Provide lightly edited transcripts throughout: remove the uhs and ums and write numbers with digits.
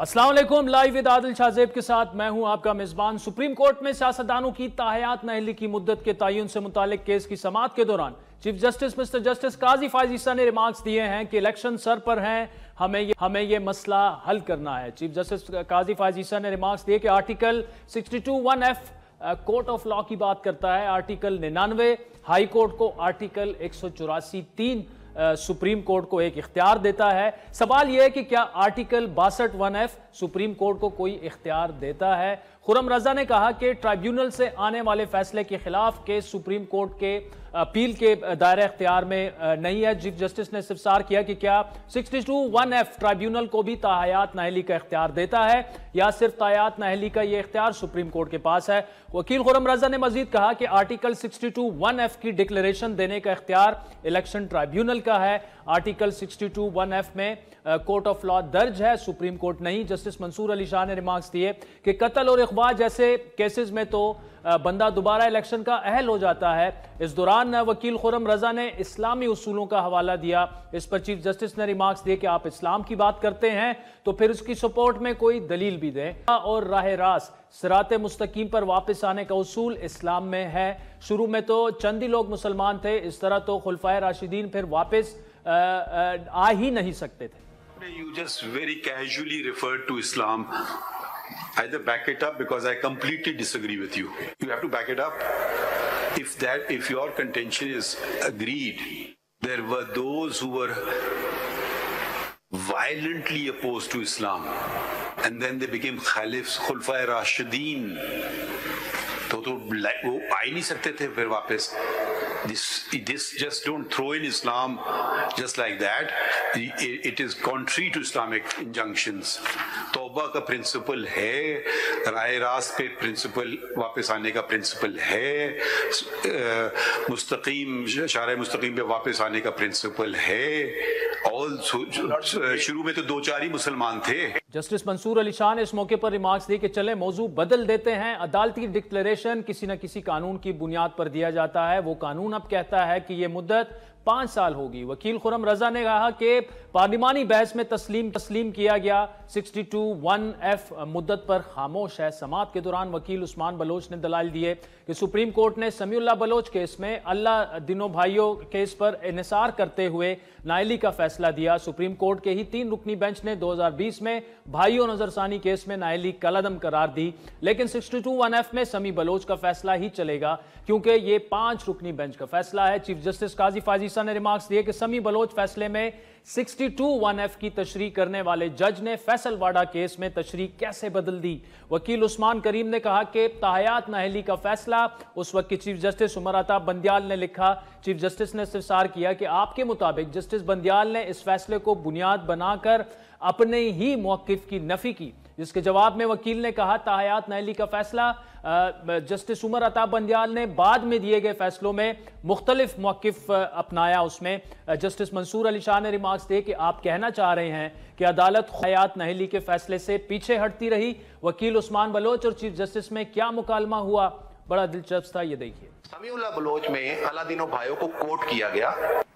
अस्सलाम वालेकुम। Live with Adil Shahzeb के साथ मैं हूं आपका मेजबान। सुप्रीम कोर्ट में सियासतदानों की ताहयात नाअहली की मुद्दत के तयन से मुतालिक केस की समाअत के दौरान चीफ जस्टिस मिस्टर जस्टिस काजी फायज ईसा ने रिमार्क्स दिए हैं कि इलेक्शन सर पर हैं, हमें ये मसला हल करना है। चीफ जस्टिस काजी फायज ईसा ने रिमार्क्स दिए कि article 62(1)(f) court of law की बात करता है, आर्टिकल 99 हाई कोर्ट को, आर्टिकल 184(3) सुप्रीम कोर्ट को एक इख्तियार देता है। सवाल यह है कि क्या आर्टिकल 62(1)(f) सुप्रीम कोर्ट को कोई इख्तियार देता है? खुर्रम रजा ने कहा कि ट्राइब्यूनल से आने वाले फैसले के खिलाफ केस सुप्रीम कोर्ट के अपील के दायरे इख्तियार में नहीं है। चीफ जस्टिस ने इस्तफसार किया कि क्या 62(1)(f) ट्राइब्यूनल को भी ताहयात नाअहली का इख्तियार देता है या सिर्फ ताहयात नाअहली का यह इख्तियार सुप्रीम कोर्ट के पास है। वकील खुर्रम रजा ने मजीद कहा कि आर्टिकल 62(1)(f) की डिक्लेरेशन देने का इख्तियार इलेक्शन ट्राइब्यूनल का है। आर्टिकल 62(1)(f) में कोर्ट ऑफ लॉ दर्ज है, सुप्रीम कोर्ट नहीं। जस्टिस मंसूर अली शाह ने रिमार्क्स दिए कि कत्ल और अगवा जैसे केसेस में तो बंदा दोबारा इलेक्शन का अहल हो जाता है। इस दौरान वकील खुर्रम रजा ने इस्लामी उसूलों का हवाला दिया। इस पर चीफ जस्टिस ने रिमार्क्स दिए कि आप इस्लाम की बात करते हैं तो फिर उसकी सपोर्ट में कोई दलील भी दें। और राह रास्त सिराते मुस्तकीम पर वापस आने का उसूल इस्लाम में है। शुरू में तो चंद ही लोग मुसलमान थे, इस तरह तो खुलफाए राशिदीन फिर वापस आ ही नहीं सकते थे। You just very casually referred to Islam. Either back it up, because I completely disagree with you. You have to back it up. If your contention is agreed, there were those who were violently opposed to Islam, and then they became Khalifs, Khulfa'i Rashideen. तो वो आ ही नहीं सकते थे फिर वापस। This just don't throw in Islam just like that. It is contrary to Islamic injunctions. तौबा का principal है, राय रास्त पे प्रिंसिपल वापस आने का प्रिंसिपल है, मुस्तकीम शारे मुस्तकीम पे वापस आने का प्रिंसिपल है। और शुरू में तो 2-4 ही मुसलमान थे। जस्टिस मंसूर अली शाह ने इस मौके पर रिमार्क्स दिए कि चले मौजू बदल देते हैं। अदालती डिक्लेरेशन किसी न किसी कानून की बुनियाद पर दिया जाता है, वो कानून अब कहता है कि ये मुद्दत 5 साल होगी। वकील खुर्रम रजा ने कहा कि पार्लिमानी बहस में तस्लीम किया गया 62(1)(f) मुद्दत पर खामोश है। समाअत के दौरान वकील उस्मान बलोच ने दलाइल दिए कि सुप्रीम कोर्ट ने समीउल्लाह बलोच केस में अल्लाह दिनों भाइयों केस पर इन्हिसार करते हुए नाअहली का फैसला दिया। सुप्रीम कोर्ट के ही 3 रुकनी बेंच ने 2020 में भाइयों नजरसानी केस में नाअहली कलअदम करार दी, लेकिन 62(1)(f) में समी बलोच का फैसला ही चलेगा क्योंकि ये 5 रुकनी बेंच का फैसला है। चीफ जस्टिस काजी फायज ईसा ने रिमार्क्स दिए कि समी बलोच फैसले में 62(1)(f) की तशरीह करने वाले जज ने फैसल वाडा केस में तशरीह कैसे बदल दी। वकील उस्मान करीम ने कहा कि ताहयात नाअहली का फैसला उस वक्त की चीफ जस्टिस उमर अताब बंदियाल ने लिखा। चीफ जस्टिस ने इस्तफसार किया कि आपके मुताबिक जस्टिस बंदियाल ने इस फैसले को बुनियाद बनाकर अपने ही मौकिफ की नफी की, जिसके जवाब में वकील ने कहा ताहयात नाअहली का फैसला जस्टिस उमर अताब बंदियाल ने बाद में दिए गए फैसलों में मुख्तलिफ मौकिफ अपनाया। उसमें जस्टिस मंसूर अली शाह ने रिमार्क्स दिए कि आप कहना चाह रहे हैं कि अदालत ताहयात नाअहली के फैसले से पीछे हटती रही। वकील उस्मान बलोच और चीफ जस्टिस में क्या मुकालमा हुआ, बड़ा दिलचस्प था, ये देखिए। समीउल्लाह बलोच में अलादीनो भाइयों को कोर्ट किया गया,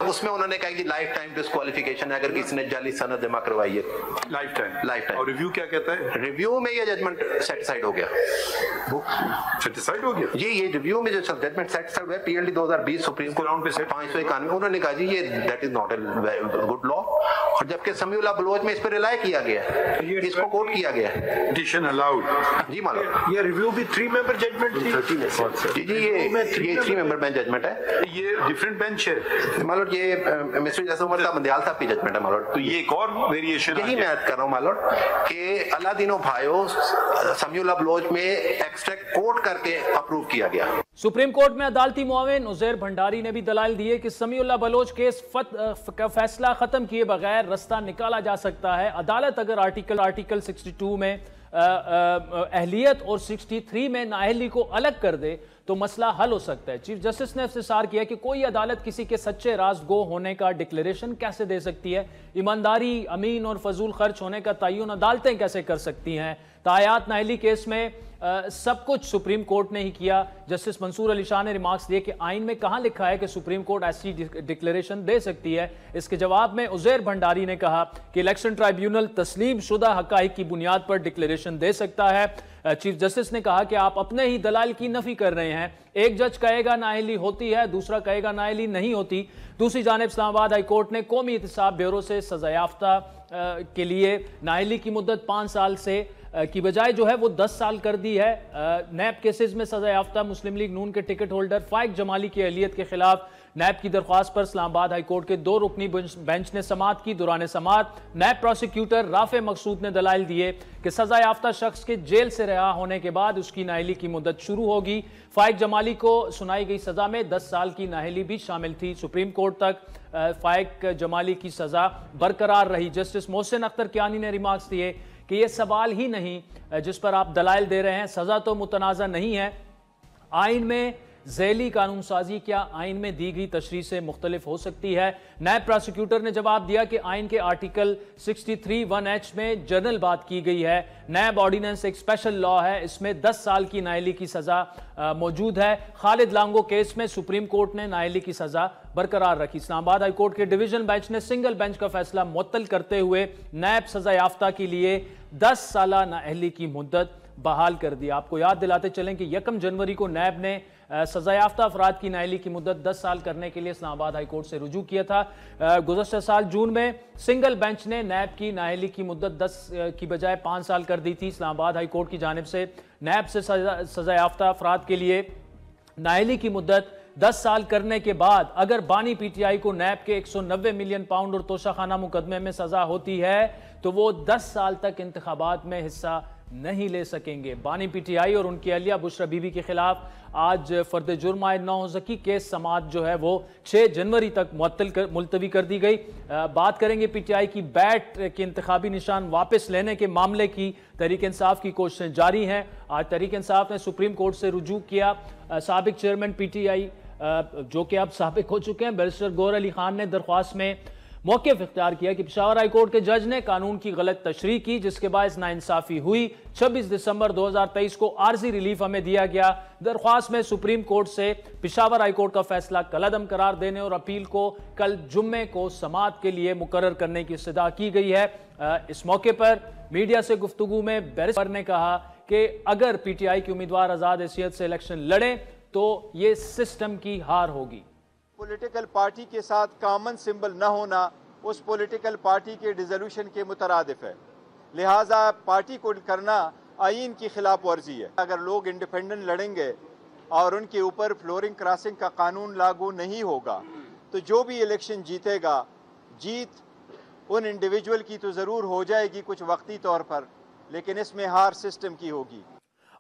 उसमें उन्होंने कहा कि लाइफ टाइम डिस्क्वालिफिकेशन है अगर किसी ने जाली सनद जमा करवाई है। Life time. और रिव्यू क्या कहता है? रिव्यू में ये जजमेंट सेटिस्फाइड हो गया। सेटिस्फाइड हो गया ये रिव्यू में जो जजमेंट सेटिस्फाइड हुआ PLD 2020 सुप्रीम कोर्ट पे 591 उन्होंने कहा जी ये that is not a good law. और जबकि समीउल्लाह बलोच में इस पर रिलाई किया गया है, इसको कोर्ट किया गया है। Petition allowed. जी मालूम। ये रिव्यू भी 3 मेंबर जजमेंट थी। जी ये 3 मेंबर बेंच जजमेंट है। ये डिफरेंट बेंच है मालूम। ये मिस्टर जैसे उमर का बंदियाल साहब की जजमेंट है मालूम। तो ये एक और वेरिएशन यही मैं कर रहा हूँ मालूम कि अलादीनो भाइयों समीउल्लाह बलोच में एक्सट्रैक्ट कोर्ट करके अप्रूव किया गया। सुप्रीम कोर्ट में अदालती मुआविन उजैर भंडारी ने भी दलाइल दिए कि समीउल्लाह बलोच केस का फैसला खत्म किए बगैर रास्ता निकाला जा सकता है। अदालत अगर आर्टिकल 62 में अहलियत और 63 में नाअहली को अलग कर दे تو مسئلہ حل ہو سکتا ہے۔ چیف جسٹس نے استفسار کیا کہ کوئی عدالت کسی کے سچے راست گو ہونے کا ڈکلیریشن کیسے دے سکتی ہے؟ ایمانداری، امین اور فضول خرچ ہونے کا تعین عدالتیں کیسے کر سکتی ہیں؟ تاحیات نااہلی کیس میں سب کچھ سپریم کورٹ نے ہی کیا۔ جسٹس منصور علی شاہ نے ریمارکس دیے کہ آئین میں کہاں لکھا ہے کہ سپریم کورٹ ایسی ڈکلیریشن دے سکتی ہے؟ اس کے جواب میں عزیر بھنڈاری نے کہا کہ الیکشن ٹرائیبیونل تسلیم شدہ حقائق کی بنیاد پر ڈکلیریشن دے سکتا ہے۔ چیف جسٹس نے کہا کہ آپ اپنے ہی دلائل کی نفی کر رہے ہیں۔ ایک جج کہے گا نااہلی ہوتی ہے، دوسرا کہے گا نااہلی نہیں ہوتی۔ دوسری جانب اسلام آباد ہائی کورٹ نے قومی احتساب بیورو سے سزا یافتہ کے لیے نااہلی کی مدت 5 سال سے کی بجائے جو ہے وہ 10 سال کر دی ہے۔ نیب کیسز میں سزا یافتہ مسلم لیگ نون کے ٹکٹ ہولڈر فائق جمالی کی اہلیت کے خلاف نیب کی درخواست پر اسلام آباد ہائی کورٹ کے 2 رکنی بینچ نے سماعت کی۔ دوران سماعت نیب پروسیکیوٹر رافع مقصود نے دلائل دیے کہ سزا یافتہ شخص کے جیل سے رہا ہونے کے بعد اس کی نااہلی کی مدت شروع ہوگی۔ فائق جمالی کو سنائی گئی سزا میں 10 سال کی نااہلی بھی شامل تھی۔ سپریم کورٹ تک فائق جمالی کی سزا برقرار رہی۔ جسٹس محسن اختر کیانی نے ریمارکس دیے کہ یہ سوال ہی نہیں جس پر آپ دلائل دے رہے ہیں، سزا تو متنازع نہیں ہے۔ آئین میں ذیلی قانون سازی کیا آئین میں دی گئی تشریح سے مختلف ہو سکتی ہے؟ نیب پروسیکیوٹر نے جواب دیا کہ آئین کے آرٹیکل 63(1)(h) میں جنرل بات کی گئی ہے۔ نیب آرڈیننس ایک اسپیشل لا ہے، اس میں 10 سال کی نااہلی کی سزا موجود ہے۔ خالد لانگو کیس میں سپریم کورٹ نے نااہلی کی سزا برقرار رکھی۔ اسلام آباد ہائی کورٹ کے ڈویژن بینچ نے سنگل بینچ کا فیصلہ معطل کرتے ہوئے نیب سزا یافتہ کے لیے 10 سالہ نااہلی کی مدت بحال کر دی۔ آپ کو یاد دلاتے چلیں کہ 1 جنوری کو نیب نے سزا یافتہ افراد کی نااہلی کی مدت 10 سال کرنے کے لیے اسلام آباد ہائی کورٹ سے رجوع کیا تھا۔ گزشتہ سال جون میں سنگل بینچ نے نیب کی نااہلی کی مدت 10 کی بجائے 5 سال کر دی تھی۔ اسلام آباد ہائی کورٹ کی جانب سے نیب سے سزا یافتہ افراد کے لیے نااہلی کی مدت 10 سال کرنے کے بعد اگر بانی پی ٹی آئی کو نیب کے 190 ملین پاؤنڈ اور توشہ خانہ مقدمے میں سزا ہوتی ہے تو وہ 10 سال تک انتخابات میں حصہ نہیں لے سکیں گے۔ بانی پی ٹی آئی اور ان کی اہلیہ بشرا بی بی کے خلاف آج فرد جرم عائد نہ ہو سکی۔ کیس سماعت جو ہے وہ 6 جنوری تک ملتوی کر دی گئی۔ بات کریں گے پی ٹی آئی کی بیٹ کے انتخابی نشان واپس لینے کے معاملے کی۔ تحریک انصاف کی کوششیں جاری ہیں۔ آج تحریک انصاف نے سپریم کورٹ سے رجوع کیا۔ سابق چیئرمین پی ٹی آئی جو کہ اب سابق ہو چکے ہیں بیرسٹر گور علی خان نے درخواست میں موقف اختیار کیا کہ پشاور ہائی کورٹ کے جج نے قانون کی غلط تشریح کی جس کے باعث ناانصافی ہوئی۔ 26 دسمبر 2023 کو عارضی ریلیف ہمیں دیا گیا۔ درخواست میں سپریم کورٹ سے پشاور ہائی کورٹ کا فیصلہ کالعدم قرار دینے اور اپیل کو کل جمعے کو سماعت کے لیے مقرر کرنے کی استدعا کی گئی ہے۔ اس موقع پر میڈیا سے گفتگو میں بیرسٹر نے کہا کہ اگر پی ٹی آئی کے امیدوار آزاد حیثیت سے الیکشن لڑیں تو یہ سسٹم کی ہار ہوگی۔ پولیٹیکل پارٹی کے ساتھ کامن سمبل نہ ہونا اس پولیٹیکل پارٹی کے ڈیزولوشن کے مترادف ہے، لہٰذا پارٹی کو کرنا آئین کی خلاف ورزی ہے۔ اگر لوگ انڈیپینڈنٹ لڑیں گے اور ان کے اوپر فلورنگ کراسنگ کا قانون لاگو نہیں ہوگا تو جو بھی الیکشن جیتے گا جیت ان انڈیویجول کی تو ضرور ہو جائے گی کچھ وقتی طور پر، لیکن اس میں ہار سسٹم کی ہوگی۔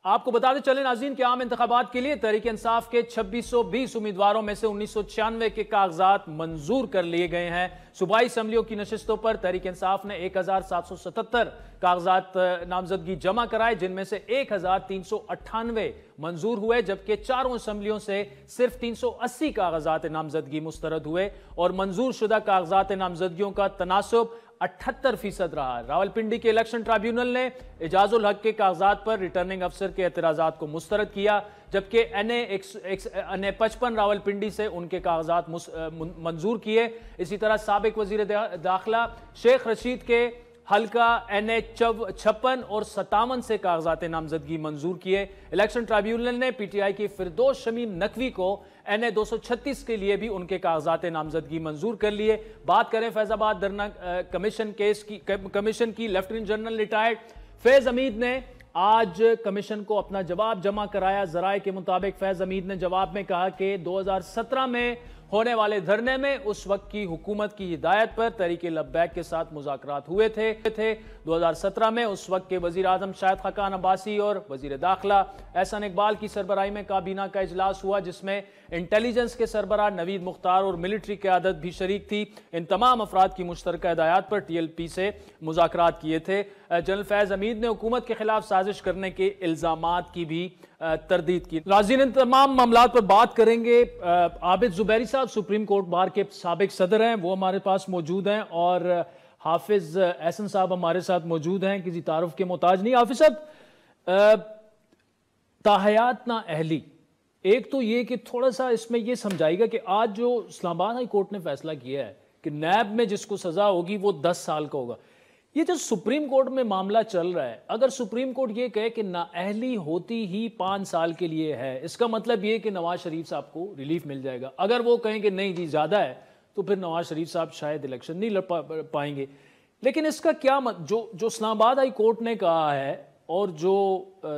آپ کو بتاتے چلیں ناظرین کہ عام انتخابات کے لیے تحریک انصاف کے 2620 امیدواروں میں سے 1996 کے کاغذات منظور کر لیے گئے ہیں۔ صوبائی اسمبلیوں کی نشستوں پر تحریک انصاف نے 1777 کاغذات نامزدگی جمع کرائے جن میں سے 1398 منظور ہوئے جبکہ 4 اسمبلیوں سے صرف 380 کاغذات نامزدگی مسترد ہوئے اور منظور شدہ کاغذات نامزدگیوں کا تناسب 78% رہا۔ راولپنڈی کے الیکشن ٹرائیبیونل نے اعجاز الحق کے کاغذات پر ریٹرننگ افسر کے اعتراضات کو مسترد کیا جبکہ این اے 55 راولپنڈی سے ان کے کاغذات منظور کیے۔ اسی طرح سابق وزیر داخلہ شیخ رشید کے حلقہ این اے 56 اور 57 سے کاغذات نامزدگی منظور کیے۔ الیکشن ٹرائیبیونل نے پی ٹی آئی کی فردوس شمیم نقوی کو این اے 236 کے لیے بھی ان کے کاغذات نامزدگی منظور کر لیے۔ بات کریں فیض آباد دھرنا کمیشن کی لیفٹیننٹ جنرل ریٹائرڈ فیض حمید نے آج کمیشن کو اپنا جواب جمع کرایا۔ ذرائع کے مطابق فیض حمید نے جواب میں کہا کہ 2017 میں ہونے والے دھرنے میں اس وقت کی حکومت کی ہدایت پر تحریک لبیک کے ساتھ مذاکرات ہوئے تھے۔ 2017 میں اس وقت کے وزیر اعظم شاہد خاقان عباسی اور وزیر داخلہ احسان اقبال کی سربراہی میں کابینہ کا اجلاس ہوا جس میں انٹیلیجنس کے سربراہ نوید مختار اور ملٹری قیادت بھی شریک تھی۔ ان تمام افراد کی مشترکہ ہدایات پر ٹی ایل پی سے مذاکرات کیے تھے۔ جنرل فیض حمید نے حکومت کے خلاف سازش کرنے کے الزامات کی بھی तरदीद की। नाज़रीन, इन तमाम मामलात पर बात करेंगे। आबिद ज़ुबैरी साहब सुप्रीम कोर्ट बार के साबिक सदर हैं, वो हमारे पास मौजूद हैं, और हाफिज एहसन साहब हमारे साथ मौजूद हैं, किसी तारुफ के मोहताज नहीं। हाफिज साहब, ताहयात ना अहली, एक तो ये कि थोड़ा सा इसमें ये समझाइएगा कि आज जो इस्लामाबाद हाई कोर्ट ने फैसला किया है कि नैब में जिसको सजा होगी वो 10 साल का होगा, ये जो सुप्रीम कोर्ट में मामला चल रहा है, अगर सुप्रीम कोर्ट ये कहे कि नाअहली होती ही 5 साल के लिए है, इसका मतलब ये कि नवाज शरीफ साहब को रिलीफ मिल जाएगा। अगर वो कहें कि नहीं जी ज्यादा है, तो फिर नवाज शरीफ साहब शायद इलेक्शन नहीं लड़ पाएंगे। लेकिन इसका क्या जो इस्लामाबाद हाई कोर्ट ने कहा है और जो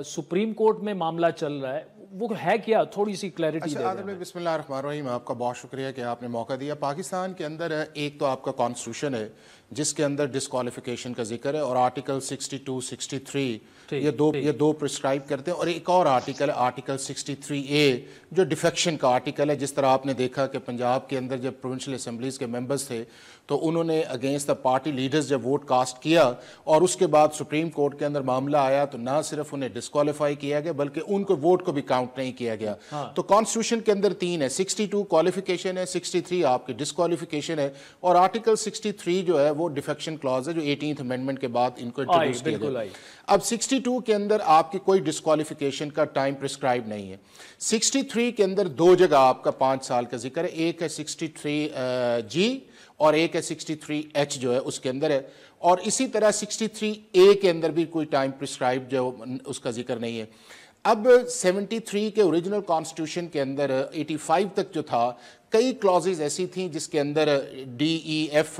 सुप्रीम कोर्ट में मामला चल रहा है वो है क्या, थोड़ी सी क्लैरिटी दे दें। बिस्मिल्लाहिर्रहमानिर्रहीम, आपका बहुत शुक्रिया कि आपने मौका दिया। पाकिस्तान के अंदर एक तो आपका कॉन्स्टिट्यूशन है जिसके अंदर डिस्क्वालिफिकेशन का जिक्र है, और आर्टिकल 62, 63 ये दो प्रिस्क्राइब करते हैं, और एक और आर्टिकल आर्टिकल 63A जो डिफेक्शन का आर्टिकल है। जिस तरह आपने देखा कि पंजाब के अंदर जब प्रोविंशियल असेंबलीज़ के मेंबर्स थे तो उन्होंने अगेंस्ट द पार्टी लीडर्स जब वोट कास्ट किया और उसके बाद सुप्रीम कोर्ट के अंदर मामला आया, तो ना सिर्फ उन्हें डिस्क्वालीफाई किया गया बल्कि उनको वोट को भी काउंट नहीं किया गया। तो कॉन्स्टिट्यूशन के अंदर 3 है, 62 क्वालिफिकेशन है, 63 आपकी डिस्क्वालिफिकेशन है, और आर्टिकल 63 जो है वो डिफेक्शन क्लॉज है जो 18th अमेंडमेंट के बाद इनको इंट्रोड्यूस किया गया। अब 62 के अंदर आपकी कोई डिस्क्वालिफिकेशन का टाइम प्रिस्क्राइब नहीं है। 63 के अंदर 2 जगह आपका 5 साल का जिक्र है, एक है 63G और एक है 63H जो है उसके अंदर है, और इसी तरह 63A के अंदर भी कोई टाइम प्रिस्क्राइब जो उसका जिक्र नहीं है। अब 73 के ओरिजिनल कॉन्स्टिट्यूशन के अंदर 85 तक जो था, कई क्लॉजेज ऐसी थी जिसके अंदर D, E, F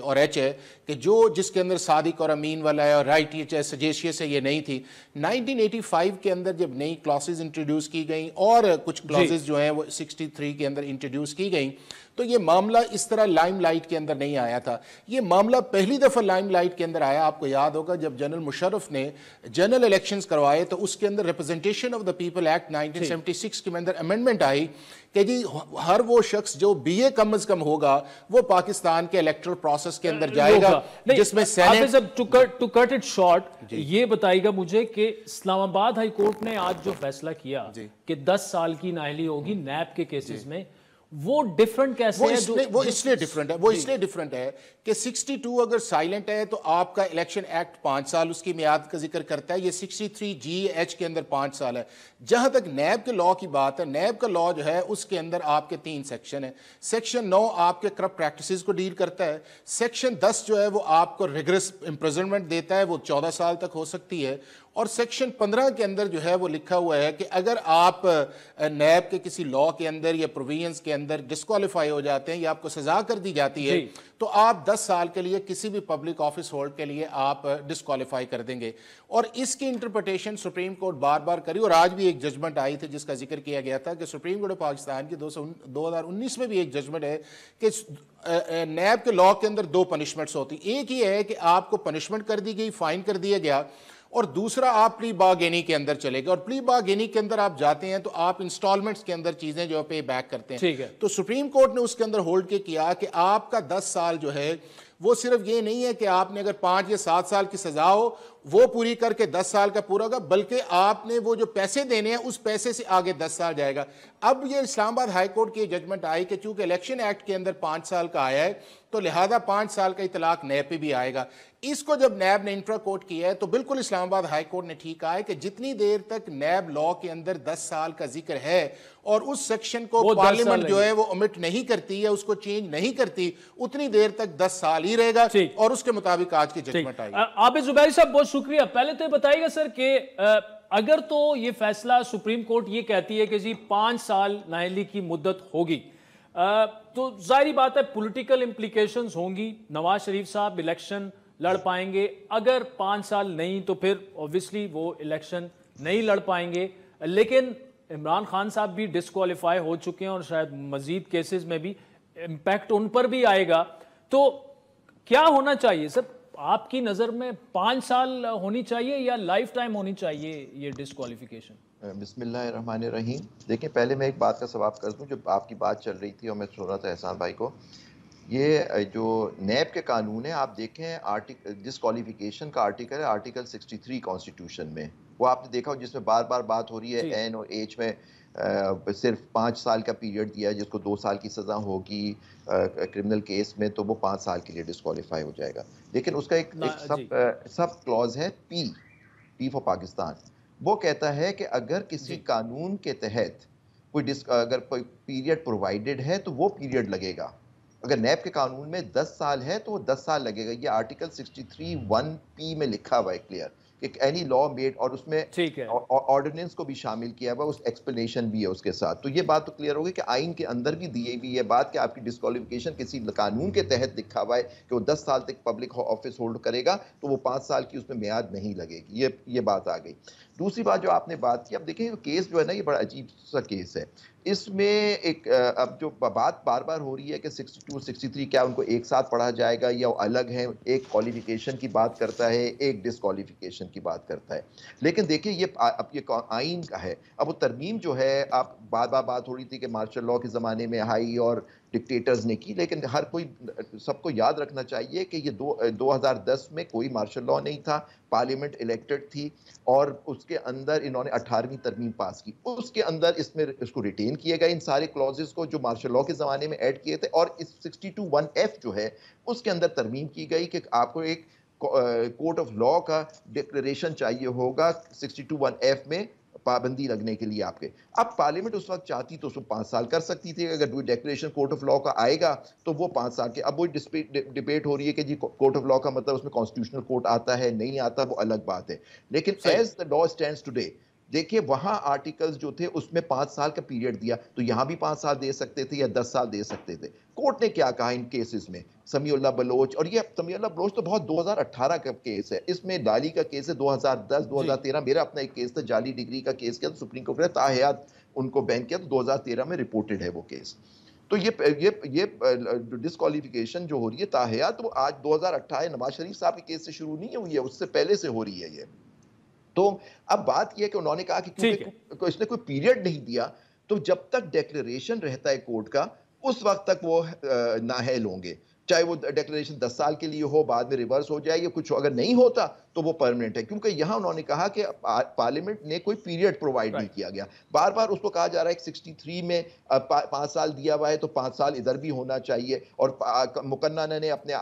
और H है कि जिसके अंदर सादिक और अमीन वाला है, और राइट है, सजेशियस है, ये नहीं थी। 1985 के अंदर जब नई क्लॉसेज इंट्रोड्यूस की गई और कुछ क्लॉजेज जो हैं वो 63 के अंदर इंट्रोड्यूस की गई, तो ये मामला इस तरह लाइमलाइट के अंदर नहीं आया था। ये मामला पहली दफ़ा लाइमलाइट के अंदर आया, आपको याद होगा जब जनरल मुशर्रफ ने जनरल इलेक्शंस करवाए तो उसके अंदर representation of the people act 1976 के अंदर अमेंडमेंट आई कि जी हर वो शख्स जो BA कम अज कम होगा वो पाकिस्तान के इलेक्टोरल प्रोसेस के अंदर जाएगा, जिसमें senate. To cut it short, ये बताइएगा मुझे कि इस्लामाबाद हाई कोर्ट ने आज जो फैसला किया कि 10 साल की नाअहली होगी नैब के केसेस में, वो डिफरेंट कैसे है? वो इसलिए डिफरेंट है कि 62 अगर साइलेंट है तो आपका इलेक्शन एक्ट 5 साल उसकी मियाद का जिक्र करता है, ये 63G-H के अंदर 5 साल है। जहां तक नैब के लॉ की बात है, नैब का लॉ जो है उसके अंदर आपके 3 सेक्शन है। सेक्शन 9 आपके करप्ट प्रैक्टिसेस को डील करता है, सेक्शन 10 जो है वो आपको रिगरस इम्प्रिजनमेंट देता है, वो 14 साल तक हो सकती है, और सेक्शन 15 के अंदर जो है वो लिखा हुआ है कि अगर आप नैब के किसी लॉ के अंदर या प्रोविजंस के अंदर डिस्क्वालीफाई हो जाते हैं या आपको सजा कर दी जाती है तो आप 10 साल के लिए किसी भी पब्लिक ऑफिस होल्ड के लिए आप डिस्क्वालीफाई कर देंगे। और इसकी इंटरप्रिटेशन सुप्रीम कोर्ट बार बार करी, और आज भी एक जजमेंट आई थी जिसका जिक्र किया गया था कि सुप्रीम कोर्ट ऑफ पाकिस्तान की 2019 में भी एक जजमेंट है कि नैब के लॉ के अंदर 2 पनिशमेंट्स होती, एक ही है कि आपको पनिशमेंट कर दी गई, फाइन कर दिया गया, और दूसरा आप प्ली बार्गेनिंग के अंदर चले गए, और प्ली बार्गेनिंग के अंदर आप जाते हैं तो आप इंस्टॉलमेंट्स के अंदर चीजें जो पे बैक करते हैं। ठीक है। तो सुप्रीम कोर्ट ने उसके अंदर होल्ड के किया कि आपका 10 साल जो है वो सिर्फ ये नहीं है कि आपने अगर 5 या 7 साल की सजा हो वो पूरी करके 10 साल का पूरा होगा, बल्कि आपने वो जो पैसे देने हैं उस पैसे से आगे 10 साल जाएगा। अब ये इस्लामाबाद हाई कोर्ट की जजमेंट आई कि चूंकि इलेक्शन एक्ट के अंदर 5 साल का आया है तो लिहाजा 5 साल का इतलाक नैब पे भी आएगा। इसको जब नैब ने इंट्रा कोर्ट किया है तो बिल्कुल इस्लामाबाद हाई कोर्ट ने ठीक कहा है कि जितनी देर तक नैब लॉ के अंदर 10 साल का जिक्र है और उस सेक्शन को पार्लियामेंट जो है वो ओमिट नहीं करती है, उसको चेंज नहीं करती, उतनी देर तक 10 साल ही रहेगा, और उसके मुताबिक आज की जजमेंट आई। आबिद ज़ुबैरी साहब बहुत शुक्रिया। पहले तो बताइएगा सर कि अगर तो ये फैसला सुप्रीम कोर्ट ये कहती है कि जी 5 साल नाअहली की मुद्दत होगी, तो जाहिर बात है पॉलिटिकल इंप्लीकेशंस होंगी, नवाज शरीफ साहब इलेक्शन लड़ पाएंगे, अगर 5 साल नहीं तो फिर ऑब्वियसली वो इलेक्शन नहीं लड़ पाएंगे। लेकिन इमरान खान साहब भी डिस्क्वालीफाई हो चुके हैं और शायद मजीद केसेस में भी इम्पैक्ट उन पर भी आएगा, तो क्या होना चाहिए सर आपकी नजर में? 5 साल होनी चाहिए या लाइफ टाइम होनी चाहिए ये डिस्क्वालिफिकेशन? बिस्मिल्लाहिर्रहमानिर्रहीम। देखिए, पहले मैं एक बात का सवाब कर दूं, जो आपकी बात चल रही थी और मैं सुन रहा था एहसान भाई को, ये जो नैब के कानून है, आप देखें डिस्क्वालिफिकेशन का आर्टिकल है आर्टिकल 63 कॉन्स्टिट्यूशन में, وہ آپ نے دیکھا ہو جس میں بار بار بات ہو رہی ہے این اور ایچ میں صرف 5 سال کا پیریڈ دیا جس کو 2 سال کی سزا ہوگی کرمنل کیس میں تو وہ 5 سال کے لیے ڈسکوالیفائی ہو جائے گا. لیکن اس کا ایک سب کلوز ہے پی فار پاکستان. وہ کہتا ہے کہ اگر کسی قانون کے تحت اگر کوئی پیریڈ پرووائڈڈ ہے تو وہ پیریڈ لگے گا. اگر نیب کے قانون میں 10 سال ہے تو وہ 10 سال لگے گا. یہ آرٹیکل 63(1)(p) میں لکھا ہوا ہے کلیئر کہ اینی لا میڈ, اور اس میں آرڈیننس کو بھی شامل کیا ہوا, اس ایکسپلینیشن بھی ہے اس کے ساتھ. تو یہ بات تو کلیئر ہوگی کہ آئین کے اندر بھی دی ہوئی ہے بات کہ آپ کی ڈسکوالیفیکیشن کسی قانون کے تحت لکھا ہوا ہے کہ وہ 10 سال تک پبلک آفس ہولڈ کرے گا تو وہ 5 سال کی اس میں میعاد نہیں لگے گی. یہ بات آ گئی. دوسری بات جو آپ نے بات کی, اب دیکھیں کیس جو ہے نا یہ بڑا عجیب سا کیس ہے. اس میں ایک اب جو بات بار بار ہو رہی ہے کہ 62 63 کیا ان کو ایک ساتھ پڑھا جائے گا یا وہ الگ ہیں, ایک کوالیفیکیشن کی بات کرتا ہے ایک ڈسکوالیفیکیشن کی بات کرتا ہے. لیکن دیکھیں یہ آئین کا ہے. اب وہ ترمیم جو ہے آپ بار بار بات ہو رہی تھی کہ مارشل لاء کے زمانے میں آئی اور ڈکٹیٹرز نے کی, لیکن ہر کوئی سب کو یاد رکھنا چاہیے کہ یہ 2010 میں کوئی مارشل لاء نہیں تھا, پارلیمنٹ الیکٹڈ تھی اور اس کے اندر انہوں نے 18ویں ترمیم پاس کی. اس کے اندر اس کو ریٹین کیے گئے ان سارے کلوزز کو جو مارشل لاء کے زمانے میں ایڈ کیے تھے, اور اس 62(1)(f) جو ہے اس کے اندر ترمیم کی گئی کہ آپ کو ایک کورٹ آف لاء کا ڈکلریشن چاہیے ہوگا 62(1)(f) میں پابندی لگنے کے لیے آپ کے. اب پارلیمنٹ اس وقت چاہتی تو اس کو 5 سال کر سکتی تھی. اگر ڈیکلریشن کورٹ آف لاء کا آئے گا تو وہ 5 سال کے. اب وہ ڈبیٹ ہو رہی ہے کہ جی کورٹ آف لاء کا مطلب اس میں کانسٹیٹیوشنل کورٹ آتا ہے نہیں آتا, وہ الگ بات ہے. لیکن as the law stands today دیکھیے وہاں آرٹیکلز جو تھے اس میں 5 سال کا پیریڈ دیا, تو یہاں بھی 5 سال دے سکتے تھے یا 10 سال دے سکتے تھے. کورٹ نے کیا کہا ان کیسز میں, سمیع اللہ بلوچ, اور یہ سمیع اللہ بلوچ تو بہت 2018 کا کیس ہے, اس میں ڈالی کا کیس ہے 2010 2013. میرا اپنا ایک کیس تھا جعلی ڈگری کا کیس کیا تو سپریم کورٹ نے تاحیات ان کو بین کیا تو 2013 میں رپورٹڈ ہے وہ کیس. تو یہ ڈسکوالیفیکیشن جو ہو رہی ہے تاحیات وہ آج 2018 نواز شریف صاحب کے کیس سے شروع نہیں ہوئی ہے, اس سے پہلے سے ہو رہی ہے یہ. تو اب بات یہ ہے کہ انہوں نے کہا کہ کیونکہ اس نے کوئی پیریڈ نہیں دیا تو جب تک ڈیکلریشن رہتا ہے کورٹ کا اس وقت تک وہ نااہل ہوں گے, چاہے وہ ڈیکلریشن 10 سال کے لیے ہو بعد میں ریورس ہو جائے یا کچھ اگر نہیں ہوتا تو وہ پرمنٹ ہے. کیونکہ یہاں انہوں نے کہا کہ پارلیمنٹ نے کوئی پیریڈ پرووائڈ نہیں کیا گیا. بار بار اس کو کہا جا رہا ہے کہ 63 میں 5 سال دیا ہوا ہے تو 5 سال ادھر بھی ہونا چاہیے, اور مقننہ نے اپنے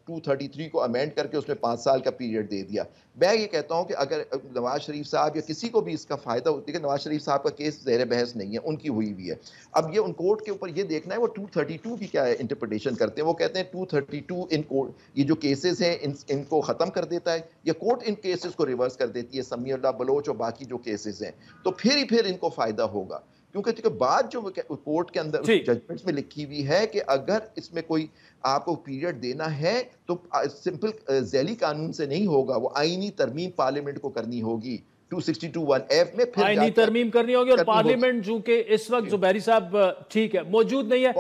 233 کو امینڈ کر کے اس میں 5 سال کا پیریڈ دے دیا. میں یہ کہتا ہوں کہ اگر نواز شریف صاحب یا کسی کو بھی اس کا فائدہ ہوتی ہے کہ نواز شریف صاحب کا کیس زیر بحث نہیں ہے, ان کی ہوئی بھی ہے. اب یہ ان کورٹ کے اوپر یہ دیکھنا ہے وہ 232 کی کیا انٹرپریٹیشن کرتے ہیں. وہ کہتے ہیں 232 ان کورٹ یہ جو کیسز ہیں ان کو ختم کر دیتا ہے, یا کورٹ ان کیسز کو ریورس کر دیتی ہے, سمیع اللہ بلوچ اور باقی جو کیسز ہیں, تو پھر ان کو فائدہ ہوگا. کیونکہ بات جو کورٹ کے اندر ججمنٹس میں لکھی ہوئی ہے کہ اگر اس میں کوئی آپ کو پیریڈ دینا ہے تو سمپل ذیلی قانون سے نہیں ہوگا, وہ آئینی ترمیم پارلیمنٹ کو کرنی ہوگی 262(1)(f) میں پھر آئینی ترمیم کرنی ہوگی. اور پارلیمنٹ جو کہ اس وقت زبیری صاحب ٹھیک ہے موجود نہیں ہے,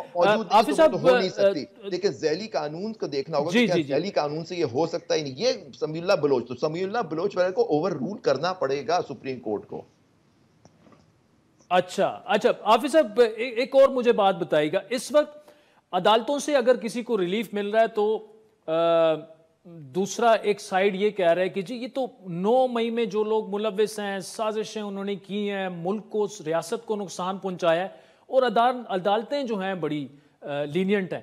حافظ صاحب ہو نہیں سکتی, لیکن ذیلی قانون کو دیکھنا ہوگا کہ کیا ذیلی قانون سے یہ ہو سکتا ہے. یہ سمیع اللہ بلوچ, تو سمیع اللہ بلوچ والے کو اوور رول کرنا پڑے گا سپریم کورٹ کو. اچھا حافظ صاحب ایک اور مجھے بات بتائیے گا, اس وقت عدالتوں سے اگر کسی کو ریلیف مل رہا ہے تو دوسرا ایک سائیڈ یہ کہہ رہا ہے کہ جی یہ تو 9 مئی میں جو لوگ ملوث ہیں, سازشیں انہوں نے کی ہیں, ملک کو ریاست کو نقصان پہنچایا ہے, اور عدالتیں جو ہیں بڑی لینینٹ ہیں.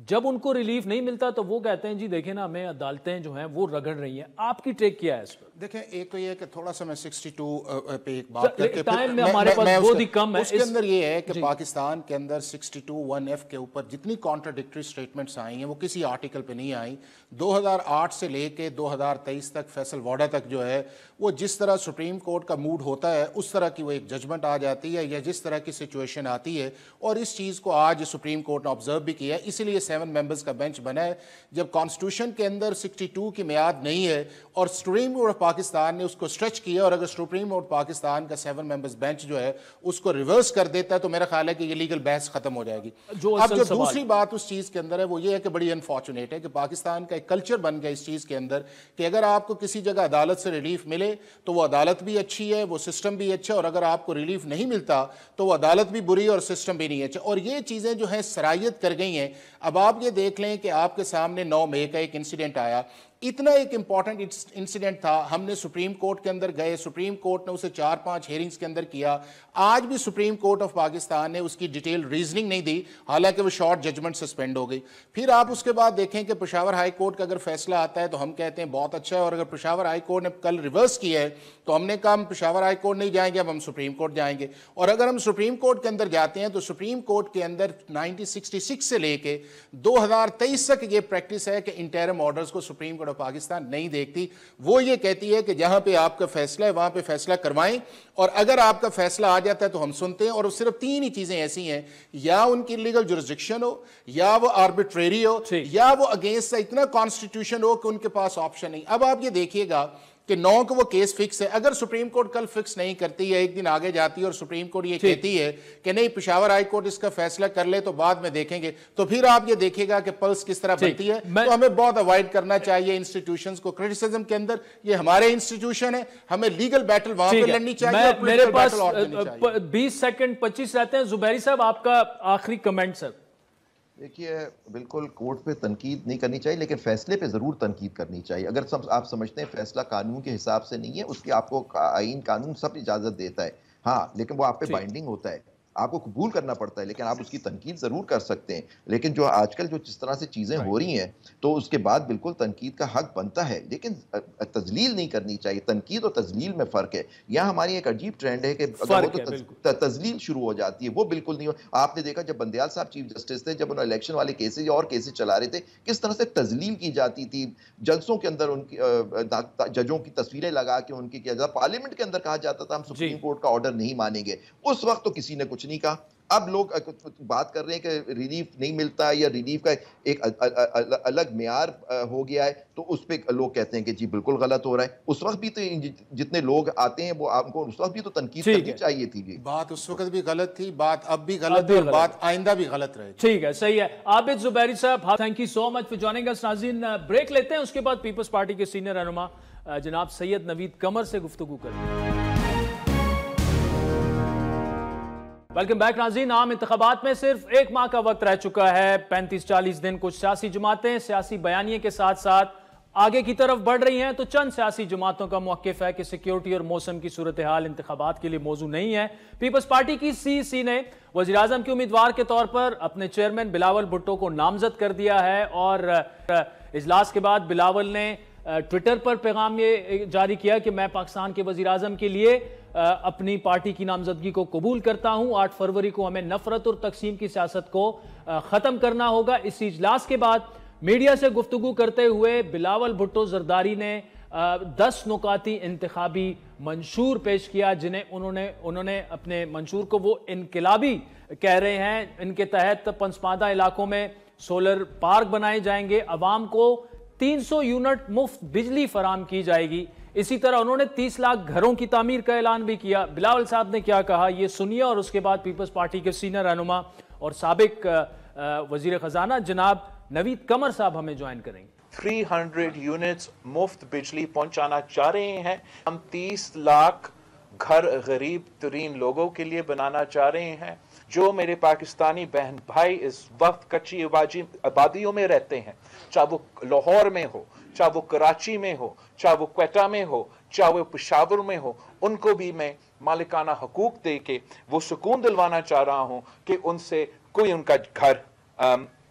جب ان کو ریلیف نہیں ملتا تو وہ کہتے ہیں جی دیکھیں نا ہمیں عدالتیں جو ہیں وہ رگڑ رہی ہیں. آپ کی ٹیک کیا ہے اس پر؟ دیکھیں ایک تو یہ ہے کہ تھوڑا سا میں 62 پہ ایک بات کر کے ٹائم میں ہمارے پاس بہت ہی کم ہے. اس کے اندر یہ ہے کہ پاکستان کے اندر 62(1)(f) کے اوپر جتنی کانٹراڈکٹری سٹیٹمنٹس آئی ہیں وہ کسی آرٹیکل پہ نہیں آئیں. 2008 سے لے کے 2023 تک فیصل واڈا تک جو ہے وہ جس طرح سپریم کورٹ کا موڈ ہوتا ہے اس طرح کی وہ ایک ججمنٹ آ جاتی ہے یا جس طرح کی سچویشن آتی ہے, اور اس چیز کو آج سپریم کورٹ نے آبزرو بھی کیا ہے. اسی لیے 7 ممبرز کا بینچ بنا ہے. جب کانسٹیٹیوشن کے اندر 62 کی میعاد نہیں ہے اور سپریم کورٹ آف پاکستان نے اس کو سٹریچ کیا, اور اگر سپریم کورٹ پاکستان کا 7 ممبرز بینچ جو ہے اس کو ریورس کر دیتا ہے تو میرا خیال ہے کہ یہ لیگل بحث ختم ہو جائے گی. اب جو دوسری بات اس چیز کے اندر ہے وہ یہ ہے کہ بڑی انفارچونیٹ ہے کہ پاکستان کا ایک کلچر بن گیا اس چیز کے اندر کہ اگر آپ کو کسی جگہ عدالت سے ریلیف ملے تو وہ عدالت بھی اچھی ہے, وہ سسٹم بھی اچھا ہے, اور اگر آپ کو ریلیف نہیں ملتا تو وہ عدالت بھی بری اور سسٹم بھی نہیں اچھا. اور یہ چیزیں جو ہیں سرایت کر گئی ہیں. اب آپ یہ دیکھ لیں کہ آپ کے سامنے 9 مئی کا ایک انسیڈنٹ آیا इतना एक इंपॉर्टेंट इंसिडेंट था, हमने सुप्रीम कोर्ट के अंदर गए, सुप्रीम कोर्ट ने उसे 4-5 हेयरिंग्स के अंदर किया, आज भी सुप्रीम कोर्ट ऑफ पाकिस्तान ने उसकी डिटेल रीजनिंग नहीं दी, हालांकि वो शॉर्ट जजमेंट सस्पेंड हो गई। फिर आप उसके बाद देखें कि पेशावर हाई कोर्ट का अगर फैसला आता है तो हम कहते हैं बहुत अच्छा है, और अगर पेशावर हाई कोर्ट ने कल रिवर्स किया है तो हमने कहा हम पेशावर हाई कोर्ट नहीं जाएंगे, अब हम सुप्रीम कोर्ट जाएंगे। और अगर हम सुप्रीम कोर्ट के अंदर जाते हैं तो सुप्रीम कोर्ट के अंदर 1966 से लेके 2023 तक ये प्रैक्टिस है कि इंटरिम ऑर्डर्स को सुप्रीम कोर्ट ऑफ पाकिस्तान नहीं देखती। वो ये कहती है कि जहां पे आपका फैसला है वहां पे फैसला करवाएं, और अगर आपका फैसला आ जाता है तो हम सुनते हैं। और सिर्फ 3 ही चीजें ऐसी हैं, या उनकी लीगल जुरिसडिक्शन हो, या वो आर्बिट्रेरी हो, या वो अगेंस्ट इतना कॉन्स्टिट्यूशन हो कि उनके पास ऑप्शन नहीं। अब आप ये देखिएगा कि 9 को वो केस फिक्स है, अगर सुप्रीम कोर्ट कल फिक्स नहीं करती है, एक दिन आगे जाती है और सुप्रीम कोर्ट ये कहती है कि नहीं पेशावर हाई कोर्ट इसका फैसला कर ले तो बाद में देखेंगे, तो फिर आप ये देखेगा कि पल्स किस तरह बनती है। तो हमें बहुत अवॉइड करना चाहिए इंस्टीट्यूशंस को क्रिटिसिज्म के अंदर। ये हमारे इंस्टीट्यूशन है, हमें लीगल बैटल वहां पे लड़नी चाहिए। मेरे पास 20 सेकंड 25 रहते हैं। जुबैरी साहब, आपका आखिरी कमेंट सर। देखिए, बिल्कुल कोर्ट पे तनकीद नहीं करनी चाहिए, लेकिन फैसले पे ज़रूर तनकीद करनी चाहिए। अगर आप समझते हैं फैसला कानून के हिसाब से नहीं है, उसकी आपको आईन कानून सब इजाज़त देता है, हाँ, लेकिन वो आप पे बाइंडिंग होता है, आपको कबूल करना पड़ता है, लेकिन आप उसकी तनकीद ज़रूर कर सकते हैं। लेकिन जो आजकल जो जिस तरह से चीज़ें हो रही हैं, तो उसके बाद बिल्कुल तनकीद का हक बनता है, लेकिन तजलील नहीं करनी चाहिए। तनकीद और तजलील में फ़र्क है। यहाँ हमारी एक अजीब ट्रेंड है कि अगर वो तो तजलील शुरू हो जाती है, वो बिल्कुल नहीं हो। आपने देखा जब बंदयाल साहब चीफ जस्टिस थे, जब उन्होंने इलेक्शन वाले केसेज और केसेज चला रहे थे, किस तरह से तजलील की जाती थी। जलसों के अंदर उनकी जजों की तस्वीरें लगा के उनकी किया जाता, पार्लियामेंट के अंदर कहा जाता था हम सुप्रीम कोर्ट का ऑर्डर नहीं मानेंगे। उस वक्त तो किसी ने कुछ नहीं कहा। अब लोग बात कर रहे हैं कि रिलीफ नहीं मिलता या रिलीफ का एक अलग मियार हो गया है, तो उस पर लोग कहते हैं कि जी बिल्कुल गलत हो रहा है। उस वक्त भी तो जितने लोग आते हैं वो आपको उस वक्त भी तो तनकीद करनी चाहिए थी। जी, बात उस वक्त भी गलत थी, बात अब भी गलत है, और बात आइंदा भी गलत रहेगी। ठीक है, सही है। आबिद जुबैरी साहब, thank you so much for joining us. नाज़रीन, ब्रेक लेते हैं, उसके बाद पीपल्स पार्टी के सीनियर रहनुमा जनाब सैयद नवीद कमर से गुफ्तगू करेंगे। वेलकम बैक नाज़रीन। आम इंतखाबात में सिर्फ 1 माह का वक्त रह चुका है, 35-40 दिन। कुछ सियासी जमातें सियासी बयानिए के साथ साथ आगे की तरफ बढ़ रही हैं, तो चंद सियासी जमातों का मौक़िफ़ है कि सिक्योरिटी और मौसम की सूरत हाल इंतखाबात के लिए मौजू नहीं है। पीपल्स पार्टी की CEC ने वज़ीर आज़म के उम्मीदवार के तौर पर अपने चेयरमैन बिलावल भुट्टो को नामजद कर दिया है, और इजलास के बाद बिलावल ने ट्विटर पर पैगाम ये जारी किया कि मैं पाकिस्तान के वज़ीर आज़म के लिए अपनी पार्टी की नामजदगी को कबूल करता हूं। 8 फरवरी को हमें नफरत और तकसीम की सियासत को ख़त्म करना होगा। इस इजलास के बाद मीडिया से गुफ्तगू करते हुए बिलावल भुट्टो जरदारी ने 10 नुकाती इंतखाबी मंशूर पेश किया, जिन्हें उन्होंने अपने मंशूर को वो इनकलाबी कह रहे हैं। इनके तहत पंसमादा इलाकों में सोलर पार्क बनाए जाएंगे, अवाम को 300 यूनिट मुफ्त बिजली फराम की जाएगी। इसी तरह उन्होंने 30 लाख घरों की तामीर का ऐलान भी किया। बिलावल साहब ने क्या कहा, ये सुनिए, और उसके बाद पीपल्स पार्टी के सीनियर रहनुमा और साबिक वजीर खजाना जनाब नवीद कमर साहब हमें ज्वाइन करेंगे। 300 यूनिट्स मुफ्त बिजली पहुंचाना चाह रहे हैं। हम 30 लाख घर गरीब तरीन लोगों के लिए बनाना चाह रहे हैं। जो मेरे पाकिस्तानी बहन भाई इस वक्त कच्ची आबादियों में रहते हैं, चाहे वो लाहौर में हो, चाहे वो कराची में हो, चाहे वो क्वेटा में हो, चाहे वो पेशावर में हो, उनको भी मैं मालिकाना हकूक दे के वो सुकून दिलवाना चाह रहा हूं कि उनसे कोई उनका घर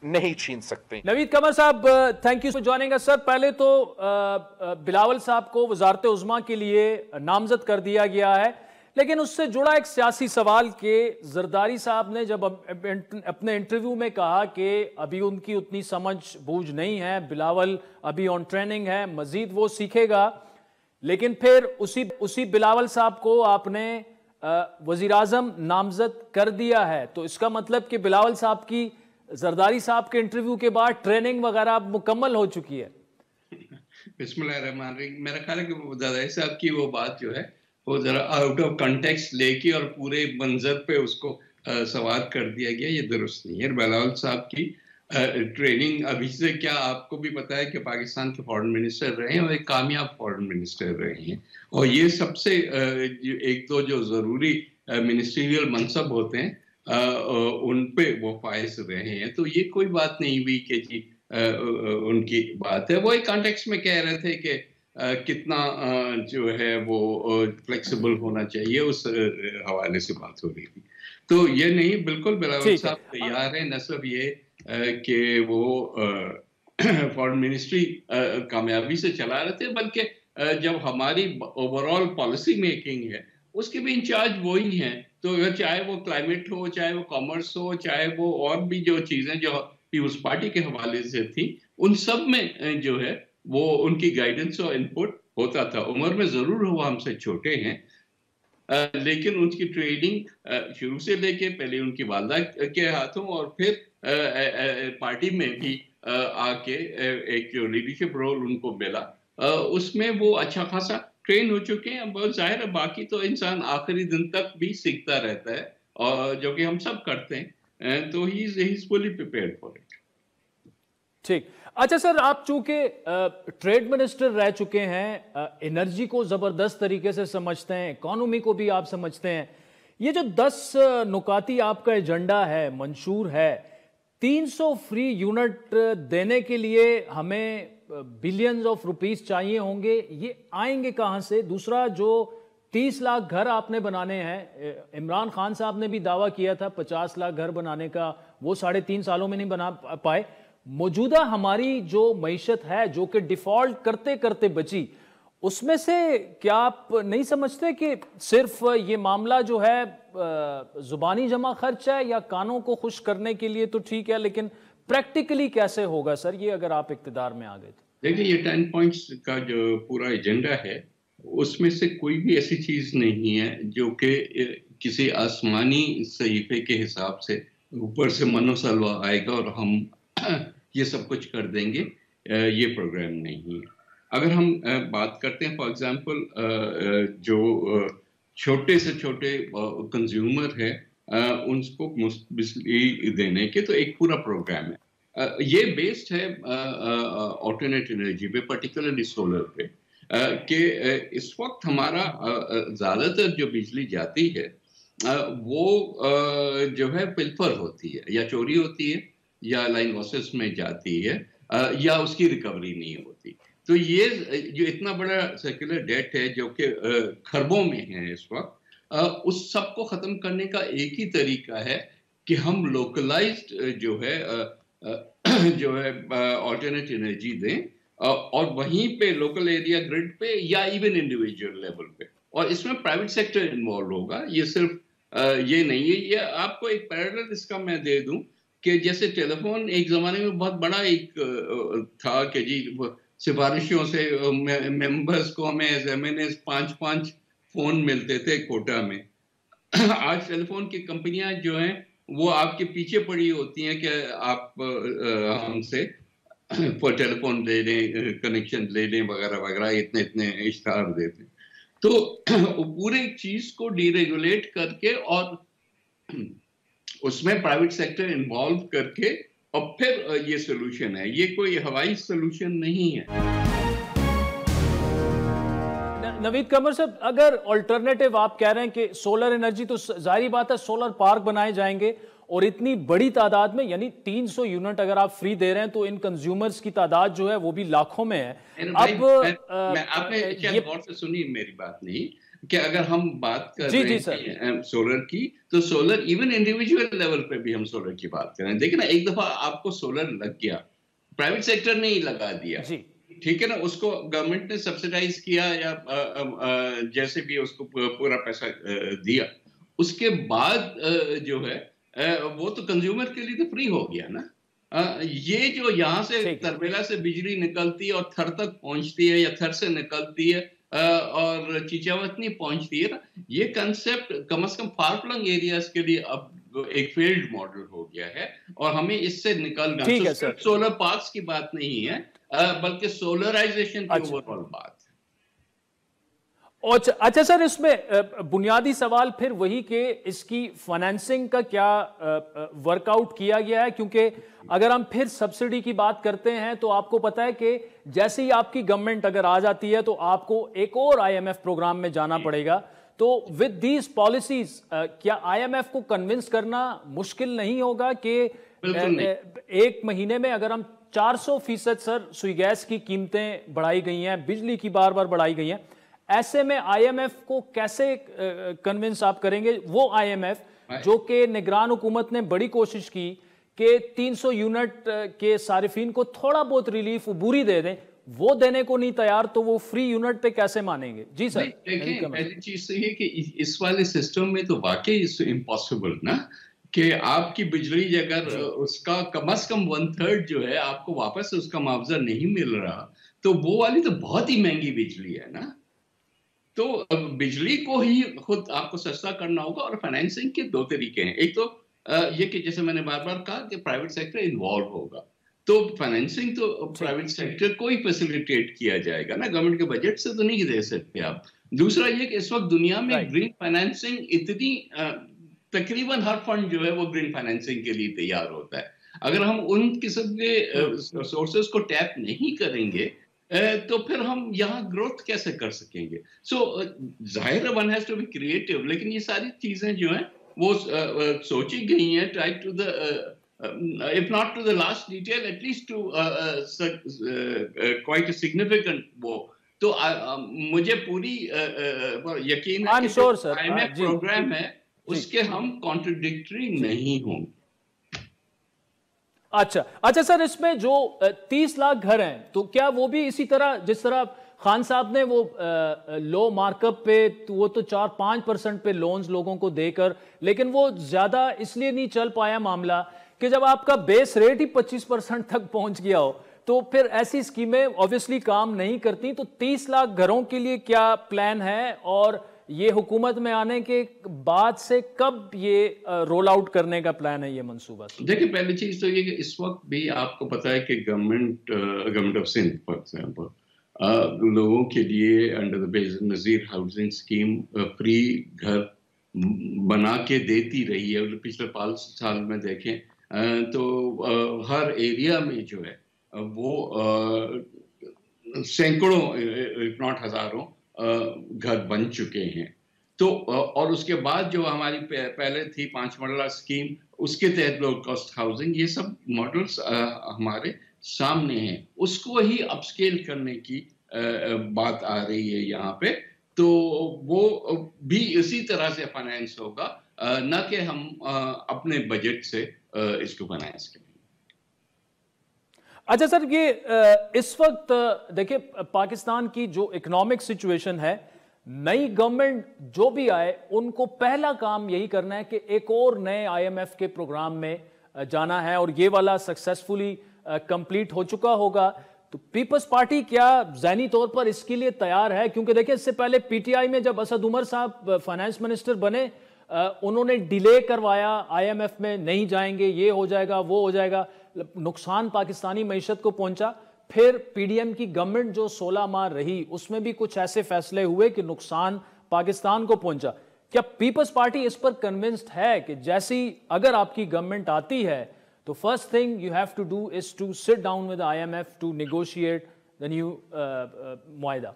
नहीं छीन सकते। नवीद कमर साहब, thank you for joining us sir. पहले तो बिलावल साहब को वजारत उज़्मा के लिए नामजद कर दिया गया है, लेकिन उससे जुड़ा एक सियासी सवाल के जरदारी साहब ने जब अपने इंटरव्यू में कहा कि अभी उनकी उतनी समझ बूझ नहीं है, बिलावल अभी ऑन ट्रेनिंग है, मजीद वो सीखेगा, लेकिन फिर उसी बिलावल साहब को आपने वजीर आजम नामजद कर दिया है, तो इसका मतलब कि बिलावल साहब की जरदारी साहब के इंटरव्यू के बाद ट्रेनिंग वगैरह मुकम्मल हो चुकी है। बिस्मिल्लाहिर्रहमानिर्रहीम। मेरा ख्याल है कि जरदारी साहब की वो बात जो है वो जरा आउट ऑफ कॉन्टेक्स्ट लेके और पूरे मंजर पे उसको सवार कर दिया गया, ये दुरुस्त नहीं है। बिलावल साहब की ट्रेनिंग अभी से क्या, आपको भी पता है कि पाकिस्तान के फॉरेन मिनिस्टर रहे हैं और एक कामयाब फॉरेन मिनिस्टर रहे हैं, और ये सबसे एक दो जो ज़रूरी मिनिस्ट्रियल मनसब होते हैं उन पे वो फायज रहे हैं। तो ये कोई बात नहीं हुई कि जी उनकी बात है। वो एक कॉन्टेक्स्ट में कह रहे थे कि कितना जो है वो फ्लेक्सिबल होना चाहिए, उस हवाले से बात हो रही थी। तो ये नहीं, बिल्कुल बिलावल साहब तैयार है, न सिर्फ ये कि वो फॉरेन मिनिस्ट्री कामयाबी से चला रहे थे, बल्कि जब हमारी ओवरऑल पॉलिसी मेकिंग है उसके भी इंचार्ज वही हैं। तो चाहे वो क्लाइमेट हो, चाहे वो कॉमर्स हो, चाहे वो और भी जो चीज़ें जो पीपुल्स पार्टी के हवाले से थी, उन सब में जो है वो उनकी गाइडेंस और इनपुट होता था। उम्र में ज़रूर वो हमसे छोटे हैं, लेकिन उनकी ट्रेनिंग शुरू से लेके पहले उनकी वालदा के हाथों और फिर पार्टी में भी आके एक जो लीडरशिप रोल उनको मिला, उसमें वो अच्छा खासा ट्रेन हो चुके हैं। बहुत जाहिर है, बाकी तो इंसान आखिरी दिन तक भी सीखता रहता है, और जो कि हम सब करते हैं, तो he is fully prepared for it. ठीक। अच्छा सर, आप चूंकि ट्रेड मिनिस्टर रह चुके हैं, एनर्जी को जबरदस्त तरीके से समझते हैं, इकोनॉमी को भी आप समझते हैं, ये जो 10 नुकाती आपका एजेंडा है, मंशूर है, 300 फ्री यूनिट देने के लिए हमें बिलियंस ऑफ रुपीस चाहिए होंगे, ये आएंगे कहां से? दूसरा, जो 30 लाख घर आपने बनाने हैं, इमरान खान साहब ने भी दावा किया था 50 लाख घर बनाने का, वो 3.5 सालों में नहीं बना पाए। मौजूदा हमारी जो मईशत है, जो कि डिफॉल्ट करते करते बची, उसमें से क्या आप नहीं समझते कि सिर्फ ये मामला जो है जुबानी जमा खर्च है, या कानों को खुश करने के लिए तो ठीक है, लेकिन प्रैक्टिकली कैसे होगा सर ये, अगर आप इक्तिदार में आ गए तो? देखिए, ये 10 पॉइंट्स का जो पूरा एजेंडा है, उसमें से कोई भी ऐसी चीज नहीं है जो कि किसी आसमानी सहीफे के हिसाब से ऊपर से मनोसलवा आएगा और हम ये सब कुछ कर देंगे। ये प्रोग्राम नहीं है। अगर हम बात करते हैं, फॉर एग्जांपल, जो छोटे से छोटे कंज्यूमर है, उनको मुफ्त बिजली देने के तो एक पूरा प्रोग्राम है। ये बेस्ड है ऑल्टरनेट एनर्जी पे, पर्टिकुलरली सोलर पे, कि इस वक्त हमारा ज़्यादातर जो बिजली जाती है वो जो है पिल्फर होती है, या चोरी होती है, या लाइन लॉसेस में जाती है, या उसकी रिकवरी नहीं होती। तो ये जो इतना बड़ा सर्कुलर डेट है जो कि खरबों में है इस वक्त, उस सब को ख़त्म करने का एक ही तरीका है कि हम लोकलाइज्ड जो है ऑल्टरनेट एनर्जी दें, और वहीं पे लोकल एरिया ग्रिड पे या इवन इंडिविजुअल लेवल पे, और इसमें प्राइवेट सेक्टर इन्वॉल्व होगा। ये सिर्फ ये नहीं है। ये आपको एक पैरेलल इसका मैं दे दूं कि जैसे टेलीफोन एक ज़माने में बहुत बड़ा एक था कि जी सिफारिशों से मेंबर्स को हमें एमएनएस 5-5 फ़ोन मिलते थे कोटा में। आज टेलीफोन की कंपनियां जो हैं वो आपके पीछे पड़ी होती हैं कि आप हमसे फॉर टेलीफोन ले लें, कनेक्शन ले लें वगैरह वगैरह, इतने इतने इश्तार देते हैं। तो पूरे चीज़ को डीरेगुलेट करके और उसमें प्राइवेट सेक्टर इन्वॉल्व करके, और फिर ये सोल्यूशन है। ये कोई हवाई सोल्यूशन नहीं है। नवीद कमर साहब, अगर ऑल्टरनेटिव आप कह रहे हैं कि सोलर एनर्जी, तो जाहिर बात है सोलर पार्क बनाए जाएंगे, और इतनी बड़ी तादाद में, यानी 300 यूनिट अगर आप फ्री दे रहे हैं तो इन कंज्यूमर्स की तादाद जो है वो भी लाखों में है। अब आपने गौर से सुनी मेरी बात नहीं कि अगर हम बात कर रहे हैं सोलर की, तो सोलर इवन इंडिविजुअल लेवल पे भी हम सोलर की बात करें। देखिए ना, एक दफा आपको सोलर लग गया, प्राइवेट सेक्टर ने ही लगा दिया, ठीक है ना, उसको गवर्नमेंट ने सब्सिडाइज किया या जैसे भी उसको पूरा पैसा दिया, उसके बाद जो है वो तो कंज्यूमर के लिए तो फ्री हो गया ना। ये जो यहाँ से तरबेला से बिजली निकलती है और थर तक पहुंचती है, या थर से निकलती है और चीचावतनी पहुंचती है ना, ये कंसेप्ट कम से कम फार फ्लंग एरियाज के लिए अब एक फेल्ड मॉडल हो गया है, और हमें इससे निकलना। तो सोलर पार्क्स की बात नहीं है, बल्कि सोलराइजेशन की ओवरऑल बात। अच्छा सर, इसमें बुनियादी सवाल फिर वही कि इसकी फाइनेंसिंग का क्या वर्कआउट किया गया है, क्योंकि अगर हम फिर सब्सिडी की बात करते हैं तो आपको पता है कि जैसे ही आपकी गवर्नमेंट अगर आ जाती है तो आपको एक और आईएमएफ प्रोग्राम में जाना पड़ेगा। तो विद दीज पॉलिसीज क्या आईएमएफ को कन्विंस करना मुश्किल नहीं होगा कि एक महीने में अगर हम 400% सर सुई गैस की कीमतें बढ़ाई गई हैं, बिजली की बार बार बढ़ाई गई हैं, ऐसे में आईएमएफ को कैसे कन्विंस आप करेंगे? वो आईएमएफ जो कि निगरान हुकूमत ने बड़ी कोशिश की कि 300 यूनिट के सारिफीन को थोड़ा बहुत रिलीफ अबूरी दे दें, वो देने को नहीं तैयार, तो वो फ्री यूनिट पे कैसे मानेंगे? जी सर। देखिए, पहली चीज तो ये कि इस वाले सिस्टम में तो वाकई इम्पॉसिबल ना कि आपकी बिजली अगर उसका कम से कम 1/3 जो है आपको वापस से उसका मुआवजा नहीं मिल रहा, तो वो वाली तो बहुत ही महंगी बिजली है ना। तो बिजली को ही खुद आपको सस्ता करना होगा, और फाइनेंसिंग के दो तरीके हैं। एक तो ये कि जैसे मैंने बार बार कहा कि प्राइवेट सेक्टर इन्वॉल्व होगा, तो फाइनेंसिंग तो प्राइवेट सेक्टर को ही फैसिलिटेट किया जाएगा ना, गवर्नमेंट के बजट से तो नहीं दे सकते आप। दूसरा ये कि इस वक्त दुनिया में ग्रीन फाइनेंसिंग इतनी तकरीबन हर फंड जो है वो ग्रीन फाइनेंसिंग के लिए तैयार होता है। अगर हम उन किस्म के सोर्सेज को टैप नहीं करेंगे तो फिर हम यहाँ ग्रोथ कैसे कर सकेंगे? सो जाहिर है one has to be creative, लेकिन ये सारी चीजें जो हैं वो सोची गई हैं, try to the if not to the last detail, at least to quite a significant वो। तो मुझे पूरी यकीन है कि IMF प्रोग्राम है उसके हम कॉन्ट्रडिक्टरी नहीं होंगे। अच्छा सर, इसमें जो 30 लाख घर हैं, तो क्या वो भी इसी तरह, जिस तरह खान साहब ने वो लो मार्कअप पे, तो वो तो 4-5% पे लोन्स लोगों को देकर, लेकिन वो ज्यादा इसलिए नहीं चल पाया मामला कि जब आपका बेस रेट ही 25% तक पहुंच गया हो, तो फिर ऐसी स्कीमें ऑब्वियसली काम नहीं करती। तो 30 लाख घरों के लिए क्या प्लान है, और ये हुकूमत में आने के बाद से कब ये रोल आउट करने का प्लान है, ये मंसूबा? देखिए, पहली चीज तो ये कि इस वक्त भी आपको पता है कि government of Sindh for example लोगों के लिए under the Benazir housing scheme free घर बना के देती रही है। पिछले 5 साल में देखें तो हर एरिया में जो है वो सैकड़ों इफ नॉट हजारों घर बन चुके हैं। तो और उसके बाद जो हमारी पहले थी 5 मरला स्कीम, उसके तहत लो कॉस्ट हाउसिंग, ये सब मॉडल्स हमारे सामने हैं। उसको ही अपस्केल करने की बात आ रही है यहाँ पे, तो वो भी इसी तरह से फाइनेंस होगा, न कि हम अपने बजट से इसको फाइनेंस करें। अच्छा सर, ये इस वक्त देखिए पाकिस्तान की जो इकोनॉमिक सिचुएशन है, नई गवर्नमेंट जो भी आए उनको पहला काम यही करना है कि एक और नए आईएमएफ के प्रोग्राम में जाना है, और ये वाला सक्सेसफुली कंप्लीट हो चुका होगा। तो पीपल्स पार्टी क्या ज़हनी तौर पर इसके लिए तैयार है? क्योंकि देखिए इससे पहले पीटीआई में जब असद उमर साहब फाइनेंस मिनिस्टर बने, उन्होंने डिले करवाया, आईएमएफ में नहीं जाएंगे, ये हो जाएगा, वो हो जाएगा, नुकसान पाकिस्तानी मईशत को पहुंचा। फिर पीडीएम की गवर्नमेंट जो 16 माह रही, उसमें भी कुछ ऐसे फैसले हुए कि नुकसान पाकिस्तान को पहुंचा। क्या पीपल्स पार्टी इस पर कन्विंस्ड है कि जैसी अगर आपकी गवर्नमेंट आती है तो first thing you have to do is to sit down with IMF to negotiate the new मुआहदा?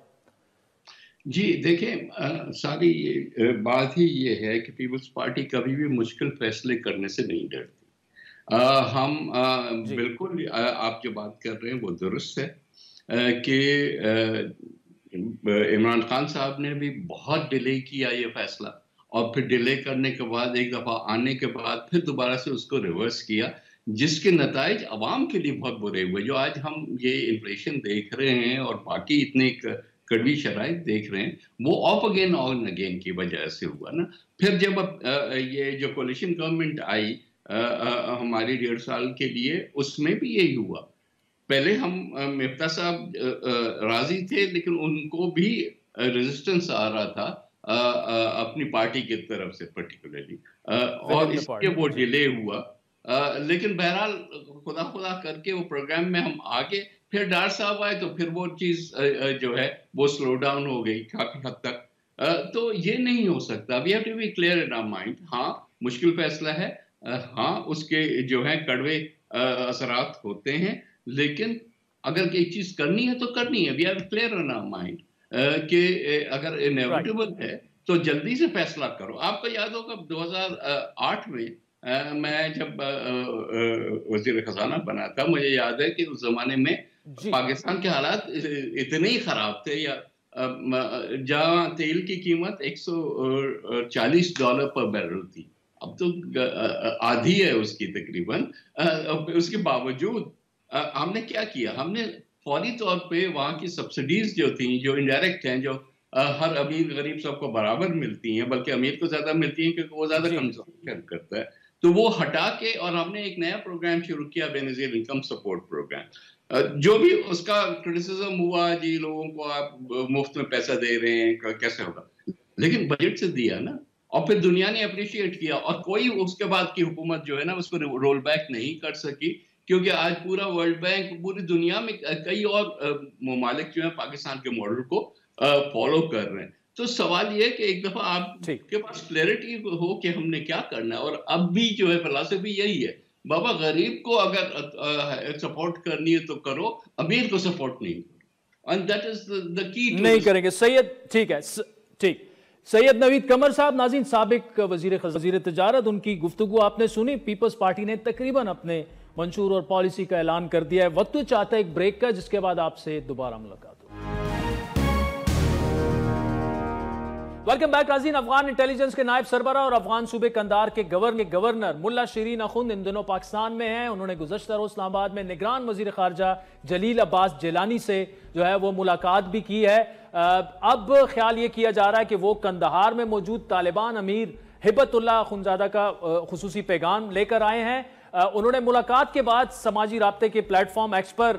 जी देखिए, सारी बात ही ये है कि पीपल्स पार्टी कभी भी मुश्किल फैसले करने से नहीं डरती। हम बिल्कुल आप जो बात कर रहे हैं वो दुरुस्त है कि इमरान खान साहब ने भी बहुत डिले किया ये फैसला, और फिर डिले करने के बाद एक दफ़ा आने के बाद फिर दोबारा से उसको रिवर्स किया, जिसके नताइज अवाम के लिए बहुत बुरे हुए। जो आज हम ये इन्फ्लेशन देख रहे हैं और बाकी इतने कड़वी शराइत देख रहे हैं, वो ऑफ अगेन ऑन अगेन की वजह से हुआ ना। फिर जब ये जो कोलिशन गवर्नमेंट आई हमारी 1.5 साल के लिए, उसमें भी यही हुआ। पहले हम मिफ्ता साहब राजी थे, लेकिन उनको भी रेजिस्टेंस आ रहा था अपनी पार्टी की तरफ से पर्टिकुलरली, और इसके वो डिले हुआ। लेकिन बहरहाल खुदा करके वो प्रोग्राम में हम आगे, फिर डार साहब आए तो फिर वो चीज जो है वो स्लो डाउन हो गई काफी हद तक। तो ये नहीं हो सकता। We have to be clear in our mind. हाँ, मुश्किल फैसला है, हाँ उसके जो है कड़वे असरात होते हैं, लेकिन अगर एक चीज करनी है तो करनी है। We are clear in our mind कि अगर इनएविटेबल है तो जल्दी से फैसला करो। आपको याद होगा 2008 में میں جب وزیر خزانہ بنا تھا مجھے یاد ہے کہ اس زمانے میں پاکستان کے حالات اتنے ہی خراب تھے، یا جہاں تیل کی قیمت $140 پر بیرل تھی، اب تو آدھی ہے اس کی تقریباً. اس کے باوجود ہم نے کیا کیا؟ ہم نے فوری طور پہ وہاں کی سبسڈیز جو تھیں، جو انڈائریکٹ ہیں، جو ہر امیر غریب سب کو برابر ملتی ہیں، بلکہ امیر کو زیادہ ملتی ہیں کیونکہ وہ زیادہ کنزمپشن کرتا ہے، تو وہ ہٹا کے اور ہم نے ایک نیا پروگرام شروع کیا، بے نظیر انکم سپورٹ پروگرام. جو بھی اس کا کرٹیسزم ہوا، جی لوگوں کو آپ مفت میں پیسہ دے رہے ہیں کیسے ہوگا، لیکن بجٹ سے دیا نا، اور پھر دنیا نے اپریشیٹ کیا، اور کوئی اس کے بعد کی حکومت جو ہے نا اس کو رول بیک نہیں کر سکی، کیونکہ آج پورا ورلڈ بینک پوری دنیا میں کئی اور ممالک جو ہیں پاکستان کے ماڈل کو فالو کر رہے ہیں. تو سوال یہ ہے کہ ایک دفعہ آپ کے پاس کلیئرٹی ہو کہ ہم نے کیا کرنا ہے، اور اب بھی جو ہے فلسفی یہی ہے، بابا غریب کو اگر سپورٹ کرنی ہے تو کرو، امیر کو سپورٹ نہیں کرو. And that is the key to نہیں کریں گے. سید ٹھیک ہے، ٹھیک. سید نوید قمر صاحب، ناظرین، سابق وزیر تجارت، ان کی گفتگو آپ نے سنی. پیپلز پارٹی نے تقریباً اپنے منشور اور پالیسی کا اعلان کر دیا ہے. وقت چاہتا ہے ایک بریک کا، جس کے بعد آپ سے دوبارہ ملاقات ہو. ویلکم بیک ناظرین. افغان انٹیلیجنس کے نائب سربراہ اور افغان صوبے قندھار کے گورنر ملا شرین اخند ان دنوں پاکستان میں ہیں. انہوں نے گزشتہ روز اسلام آباد میں نگران وزیر خارجہ جلیل عباس جیلانی سے جو ہے وہ ملاقات بھی کی ہے. اب خیال یہ کیا جا رہا ہے کہ وہ قندھار میں موجود طالبان امیر ہبت اللہ اخندزادہ کا خصوصی پیغام لے کر آئے ہیں. انہوں نے ملاقات کے بعد سماجی رابطے کے پلیٹ فارم ایکس پر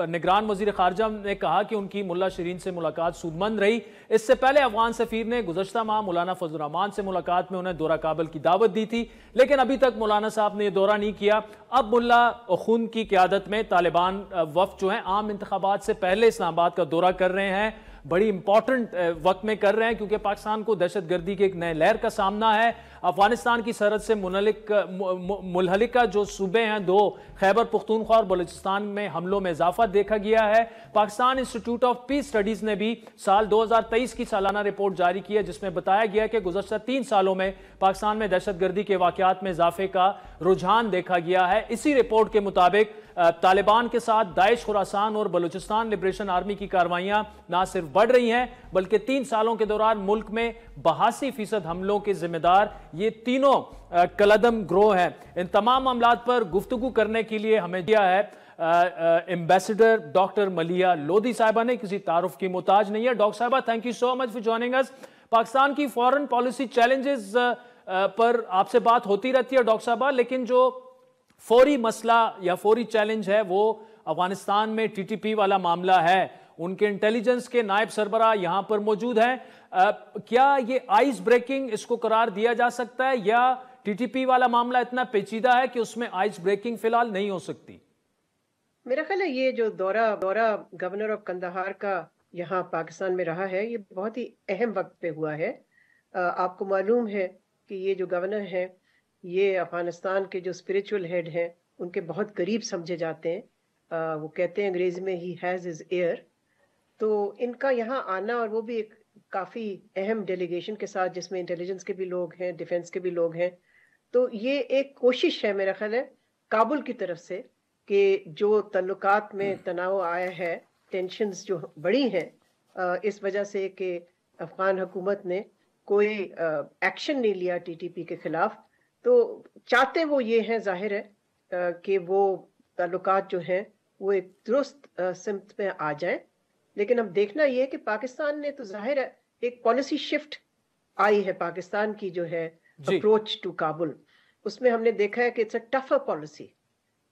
نگران وزیر خارجہ نے کہا کہ ان کی ملا شرین سے ملاقات سودمند رہی. اس سے پہلے افغان سفیر نے گزشتہ ماہ مولانا فضل الرحمان سے ملاقات میں انہیں دورہ کابل کی دعوت دی تھی، لیکن ابھی تک مولانا صاحب نے یہ دورہ نہیں کیا. اب ملا اخند کی قیادت میں طالبان وفد جو ہیں عام انتخابات سے پہلے اسلام آباد کا دورہ کر رہے ہیں. بڑی امپورٹنٹ وقت میں کر رہے ہیں کیونکہ پاکستان کو دہشت گردی کے ایک نئے لہر کا سامنا ہے. افغانستان کی سرحد سے ملحقہ جو صوبے ہیں دو، خیبر پختونخوا اور بلوچستان میں حملوں میں اضافہ دیکھا گیا ہے. Pakistan institute of peace studies نے بھی سال 2023 کی سالانہ رپورٹ جاری کی ہے، جس میں بتایا گیا کہ گزشتہ 3 سالوں میں پاکستان میں دہشت گردی کے واقعات میں اضافے کا رجحان دیکھا گیا ہے. اسی رپورٹ کے مطابق طالبان کے ساتھ داعش خراسان اور بلوچستان لبریشن آرمی کی کارروائیاں نہ صرف بڑھ رہی ہیں بلکہ 3 سالوں کے دوران ملک میں 82% حملوں کے ذمہ دار یہ تینوں کلعدم گروہ ہیں. ان تمام معاملات پر گفتگو کرنے کے لیے ہمیں دیا ہے ایمبیسڈر ڈاکٹر ملیحہ لودھی صاحبہ نے، کسی تعارف کی محتاج نہیں ہے. ڈاکٹر صاحبہ، thank you so much for joining us. Pakistan کی فورن پالیسی چیلنجز پر آپ سے بات ہوتی رہتی ہے ڈاکٹر صاحبہ، لیکن جو فوری مسئلہ یا فوری چیلنج ہے وہ افغانستان میں ٹی ٹی پی والا معاملہ ہے. ان کے انٹیلیجنس کے نائب سربراہ یہاں پر موجود ہیں. کیا یہ آئس بریکنگ اس کو قرار دیا جا سکتا ہے، یا ٹی ٹی پی والا معاملہ اتنا پیچیدہ ہے کہ اس میں آئس بریکنگ فی الحال نہیں ہو سکتی؟ میرا خیال ہے یہ جو دورہ گورنر آف قندھار کا یہاں پاکستان میں رہا ہے، یہ بہت ہی اہم وقت پہ ہوا ہے. آپ کو معلوم ہے کہ یہ جو گورنر ہیں یہ افغانستان کے جو اسپریچول ہیڈ ہیں ان کے بہت قریب سمجھے جاتے ہیں. وہ کہتے ہیں انگریزی میں ہی ہیز ہز ایئر. تو ان کا یہاں آنا، اور وہ بھی ایک کافی اہم ڈیلیگیشن کے ساتھ جس میں انٹیلیجنس کے بھی لوگ ہیں، ڈیفنس کے بھی لوگ ہیں، تو یہ ایک کوشش ہے میرا خیال ہے کابل کی طرف سے کہ جو تعلقات میں تناؤ آیا ہے، ٹینشنز جو بڑی ہیں اس وجہ سے کہ افغان حکومت نے کوئی ایکشن نہیں لیا ٹی ٹی پی کے خلاف، تو چاہتے وہ یہ ہیں ظاہر ہے کہ وہ تعلقات جو ہیں وہ ایک درست سمت میں آ جائیں. لیکن اب دیکھنا یہ ہے کہ پاکستان نے تو ظاہر ہے ایک پالیسی شفٹ آئی ہے پاکستان کی جو ہے اپروچ ٹو کابل، اس میں ہم نے دیکھا ہے کہ اٹس اے ٹفر پالیسی،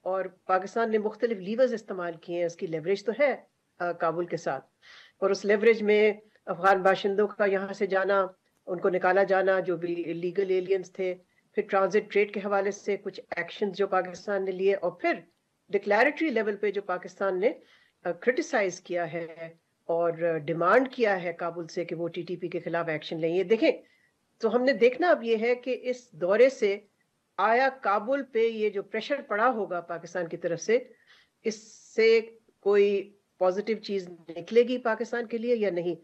اور پاکستان نے مختلف لیورز استعمال کیے ہیں. اس کی لیوریج تو ہے کابل کے ساتھ، اور اس لیوریج میں افغان باشندوں کا یہاں سے جانا، ان کو نکالا جانا جو بھی لیگل ایلینز تھے، پھر ٹرانزٹ ٹریڈ کے حوالے سے کچھ ایکشنز جو پاکستان نے لیے، اور پھر ڈکلیریٹری لیول پہ جو پاکستان نے کرٹیسائز کیا ہے اور ڈیمانڈ کیا ہے کابل سے کہ وہ ٹی ٹی پی کے خلاف ایکشن لیں. یہ دیکھیں تو ہم نے دیکھنا اب یہ ہے کہ اس دورے سے آیا کابل پہ یہ جو پریشر پڑا ہوگا پاکستان کی طرف سے، اس سے کوئی پازیٹیو چیز نکلے گی پاکستان کے لیے یا نہیں.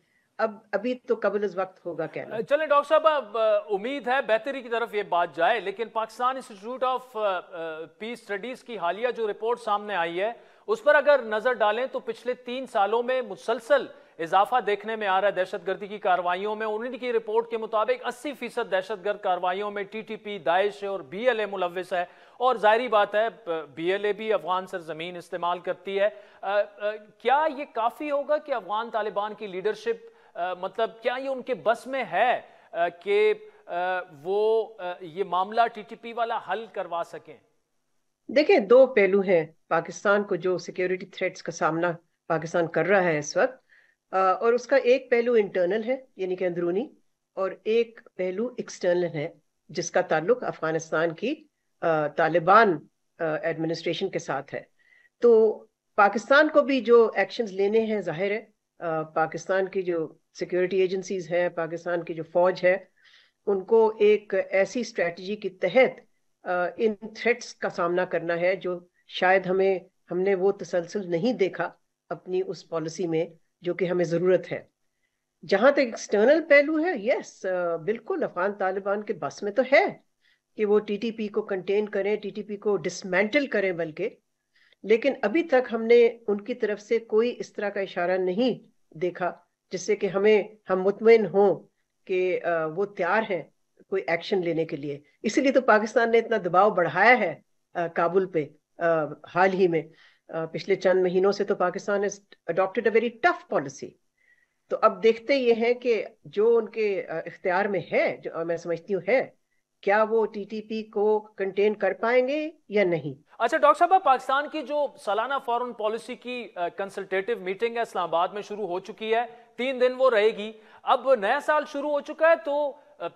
अभी तो कबल इस वक्त होगा कहना। चलें डॉक्टर साहब, अब उम्मीद है बेहतरी की तरफ ये बात जाए, लेकिन Pakistan institute of peace studies की हालिया जो रिपोर्ट सामने आई है उस पर अगर नजर डालें तो पिछले 3 सालों में मुसलसल इजाफा देखने में आ रहा है दहशतगर्दी की कार्रवाइयों में। उन्हीं की रिपोर्ट के मुताबिक 80% दहशतगर्द कार्रवाइयों में टीटीपी, दाइश और बीएलए मुलव्विस है, और जाहिर बात है बीएलए भी अफगान सरजमीन इस्तेमाल करती है। क्या ये काफी होगा कि अफगान तालिबान की लीडरशिप, मतलब क्या ये उनके बस में है कि वो ये मामला टीटीपी वाला हल करवा सकें? देखिए, 2 पहलू हैं पाकिस्तान को, जो सिक्योरिटी थ्रेट्स का सामना पाकिस्तान कर रहा है इस वक्त, और उसका एक पहलू इंटरनल है यानी कि अंदरूनी, और एक पहलू एक्सटर्नल है जिसका ताल्लुक अफगानिस्तान की तालिबान एडमिनिस्ट्रेशन के साथ है। तो पाकिस्तान को भी जो एक्शंस लेने हैं, जाहिर है पाकिस्तान की जो सिक्योरिटी एजेंसीज हैं, पाकिस्तान की जो फौज है, उनको एक ऐसी स्ट्रेटजी के तहत इन थ्रेट्स का सामना करना है जो शायद हमने वो तसलसल नहीं देखा अपनी उस पॉलिसी में जो कि हमें ज़रूरत है। जहाँ तक एक्सटर्नल पहलू है, यस बिल्कुल अफगान तालिबान के बस में तो है कि वो टीटीपी को कंटेन करें, टीटीपी को डिसमेंटल करें बल्कि, लेकिन अभी तक हमने उनकी तरफ से कोई इस तरह का इशारा नहीं देखा जिससे कि हम मुतमईन हों कि वो तैयार हैं कोई एक्शन लेने के लिए। इसीलिए तो पाकिस्तान ने इतना दबाव बढ़ाया है काबुल पे हाल ही में। पिछले चंद महीनों से तो पाकिस्तान ने adopted a very tough policy. तो अब देखते ये हैं कि जो उनके इख्तियार में है, जो मैं समझती हूँ है, क्या वो टीटीपी को कंटेन कर पाएंगे या नहीं। अच्छा डॉक्टर साहब, पाकिस्तान की जो सालाना फॉरेन पॉलिसी की कंसल्टेटिव मीटिंग है इस्लामाबाद में शुरू हो चुकी है, 3 दिन वो रहेगी। अब नया साल शुरू हो चुका है तो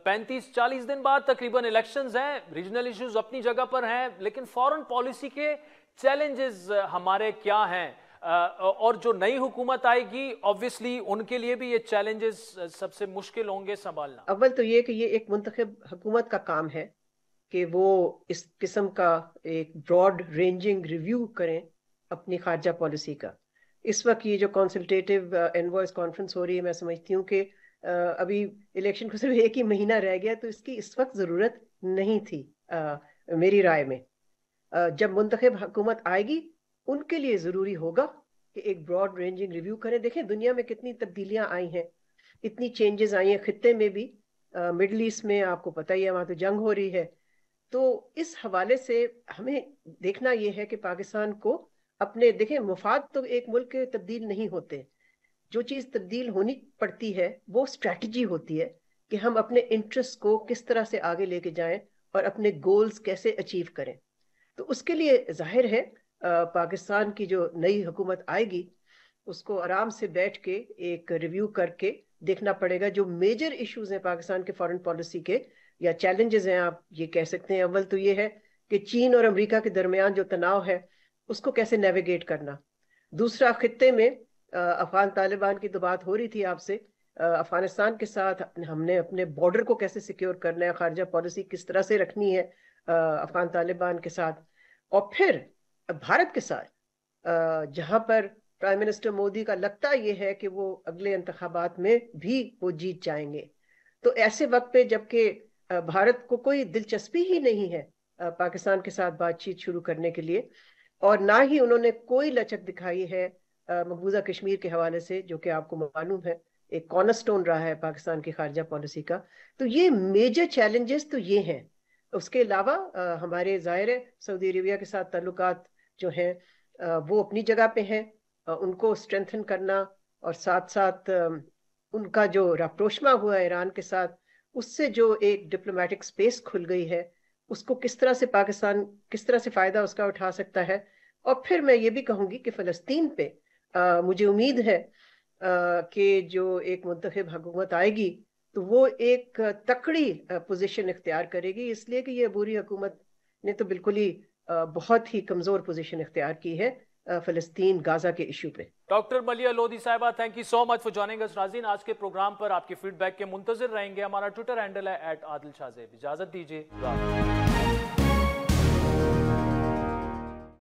35-40 दिन बाद तकरीबन इलेक्शंस हैं, रीजनल इश्यूज अपनी जगह पर हैं, लेकिन फॉरेन पॉलिसी के चैलेंजेस हमारे क्या हैं, और जो नई हुकूमत आएगी ऑब्वियसली उनके लिए भी ये चैलेंजेस सबसे मुश्किल होंगे संभालना। अव्वल तो ये कि ये एक मुंतखब हुकूमत का काम है कि वो इस किस्म का एक ब्रॉड रेंजिंग रिव्यू करें अपनी खारजा पॉलिसी का। इस वक्त ये जो कंसल्टेटिव एनवॉइस कॉन्फ्रेंस हो रही है, मैं समझती हूँ कि अभी इलेक्शन को सिर्फ 1 ही महीना रह गया, तो इसकी इस वक्त ज़रूरत नहीं थी मेरी राय में। जब मुंतखब हुकूमत आएगी उनके लिए ज़रूरी होगा कि एक ब्रॉड रेंजिंग रिव्यू करें। देखें दुनिया में कितनी तब्दीलियां आई हैं, इतनी चेंजेस आई हैं, खित्ते में भी, मिडल ईस्ट में आपको पता ही है वहाँ तो जंग हो रही है। तो इस हवाले से हमें देखना ये है कि पाकिस्तान को अपने, देखें मुफाद तो एक मुल्क के तब्दील नहीं होते, जो चीज़ तब्दील होनी पड़ती है वो स्ट्रैटेजी होती है कि हम अपने इंटरेस्ट को किस तरह से आगे लेके जाएं और अपने गोल्स कैसे अचीव करें। तो उसके लिए जाहिर है पाकिस्तान की जो नई हुकूमत आएगी उसको आराम से बैठ के एक रिव्यू करके देखना पड़ेगा जो मेजर इश्यूज हैं पाकिस्तान के फॉरेन पॉलिसी के, या चैलेंजेस हैं आप ये कह सकते हैं। अव्वल तो ये है कि चीन और अमेरिका के दरमियान जो तनाव है उसको कैसे नेविगेट करना। दूसरा, खित्ते में अफगान तालिबान की तो बात हो रही थी आपसे, अफगानिस्तान के साथ हमने अपने बॉर्डर को कैसे सिक्योर करना है, खारजा पॉलिसी किस तरह से रखनी है अफगान तालिबान के साथ, और फिर भारत के साथ जहां पर प्राइम मिनिस्टर मोदी का लगता ये है कि वो अगले इंतखाबात में भी वो जीत जाएंगे। तो ऐसे वक्त पे जबकि भारत को कोई दिलचस्पी ही नहीं है पाकिस्तान के साथ बातचीत शुरू करने के लिए, और ना ही उन्होंने कोई लचक दिखाई है मकबूजा कश्मीर के हवाले से, जो कि आपको मालूम है एक कॉर्नरस्टोन रहा है पाकिस्तान की खारजा पॉलिसी का। तो ये मेजर चैलेंजेस तो ये हैं। उसके अलावा हमारे ज़ाहिर है सऊदी अरेबिया के साथ ताल्लुकात जो हैं वो अपनी जगह पे हैं, उनको स्ट्रेंथन करना, और साथ साथ उनका जो राप्रोशमा हुआ है ईरान के साथ, उससे जो एक डिप्लोमेटिक स्पेस खुल गई है उसको किस तरह से पाकिस्तान किस तरह से फ़ायदा उसका उठा सकता है। और फिर मैं ये भी कहूँगी कि फ़लस्तीन पे मुझे उम्मीद है कि जो एक मुंतखब हुकूमत आएगी तो वो एक तकड़ी पोजीशन इख्तियार करेगी, इसलिए कि ये अबूरी हुकूमत ने तो बिल्कुल ही बहुत ही कमज़ोर पोजीशन इख्तियार की है फ़लस्तीन गाजा के इशू पे। डॉक्टर मलिया लोधी साहिबा, thank you so much for joining us. नाज़रीन, आज के प्रोग्राम पर आपके फीडबैक के मुंतज़िर रहेंगे। हमारा ट्विटर हैंडल है @आदिल शाहज़ेब। इजाज़त दीजिए।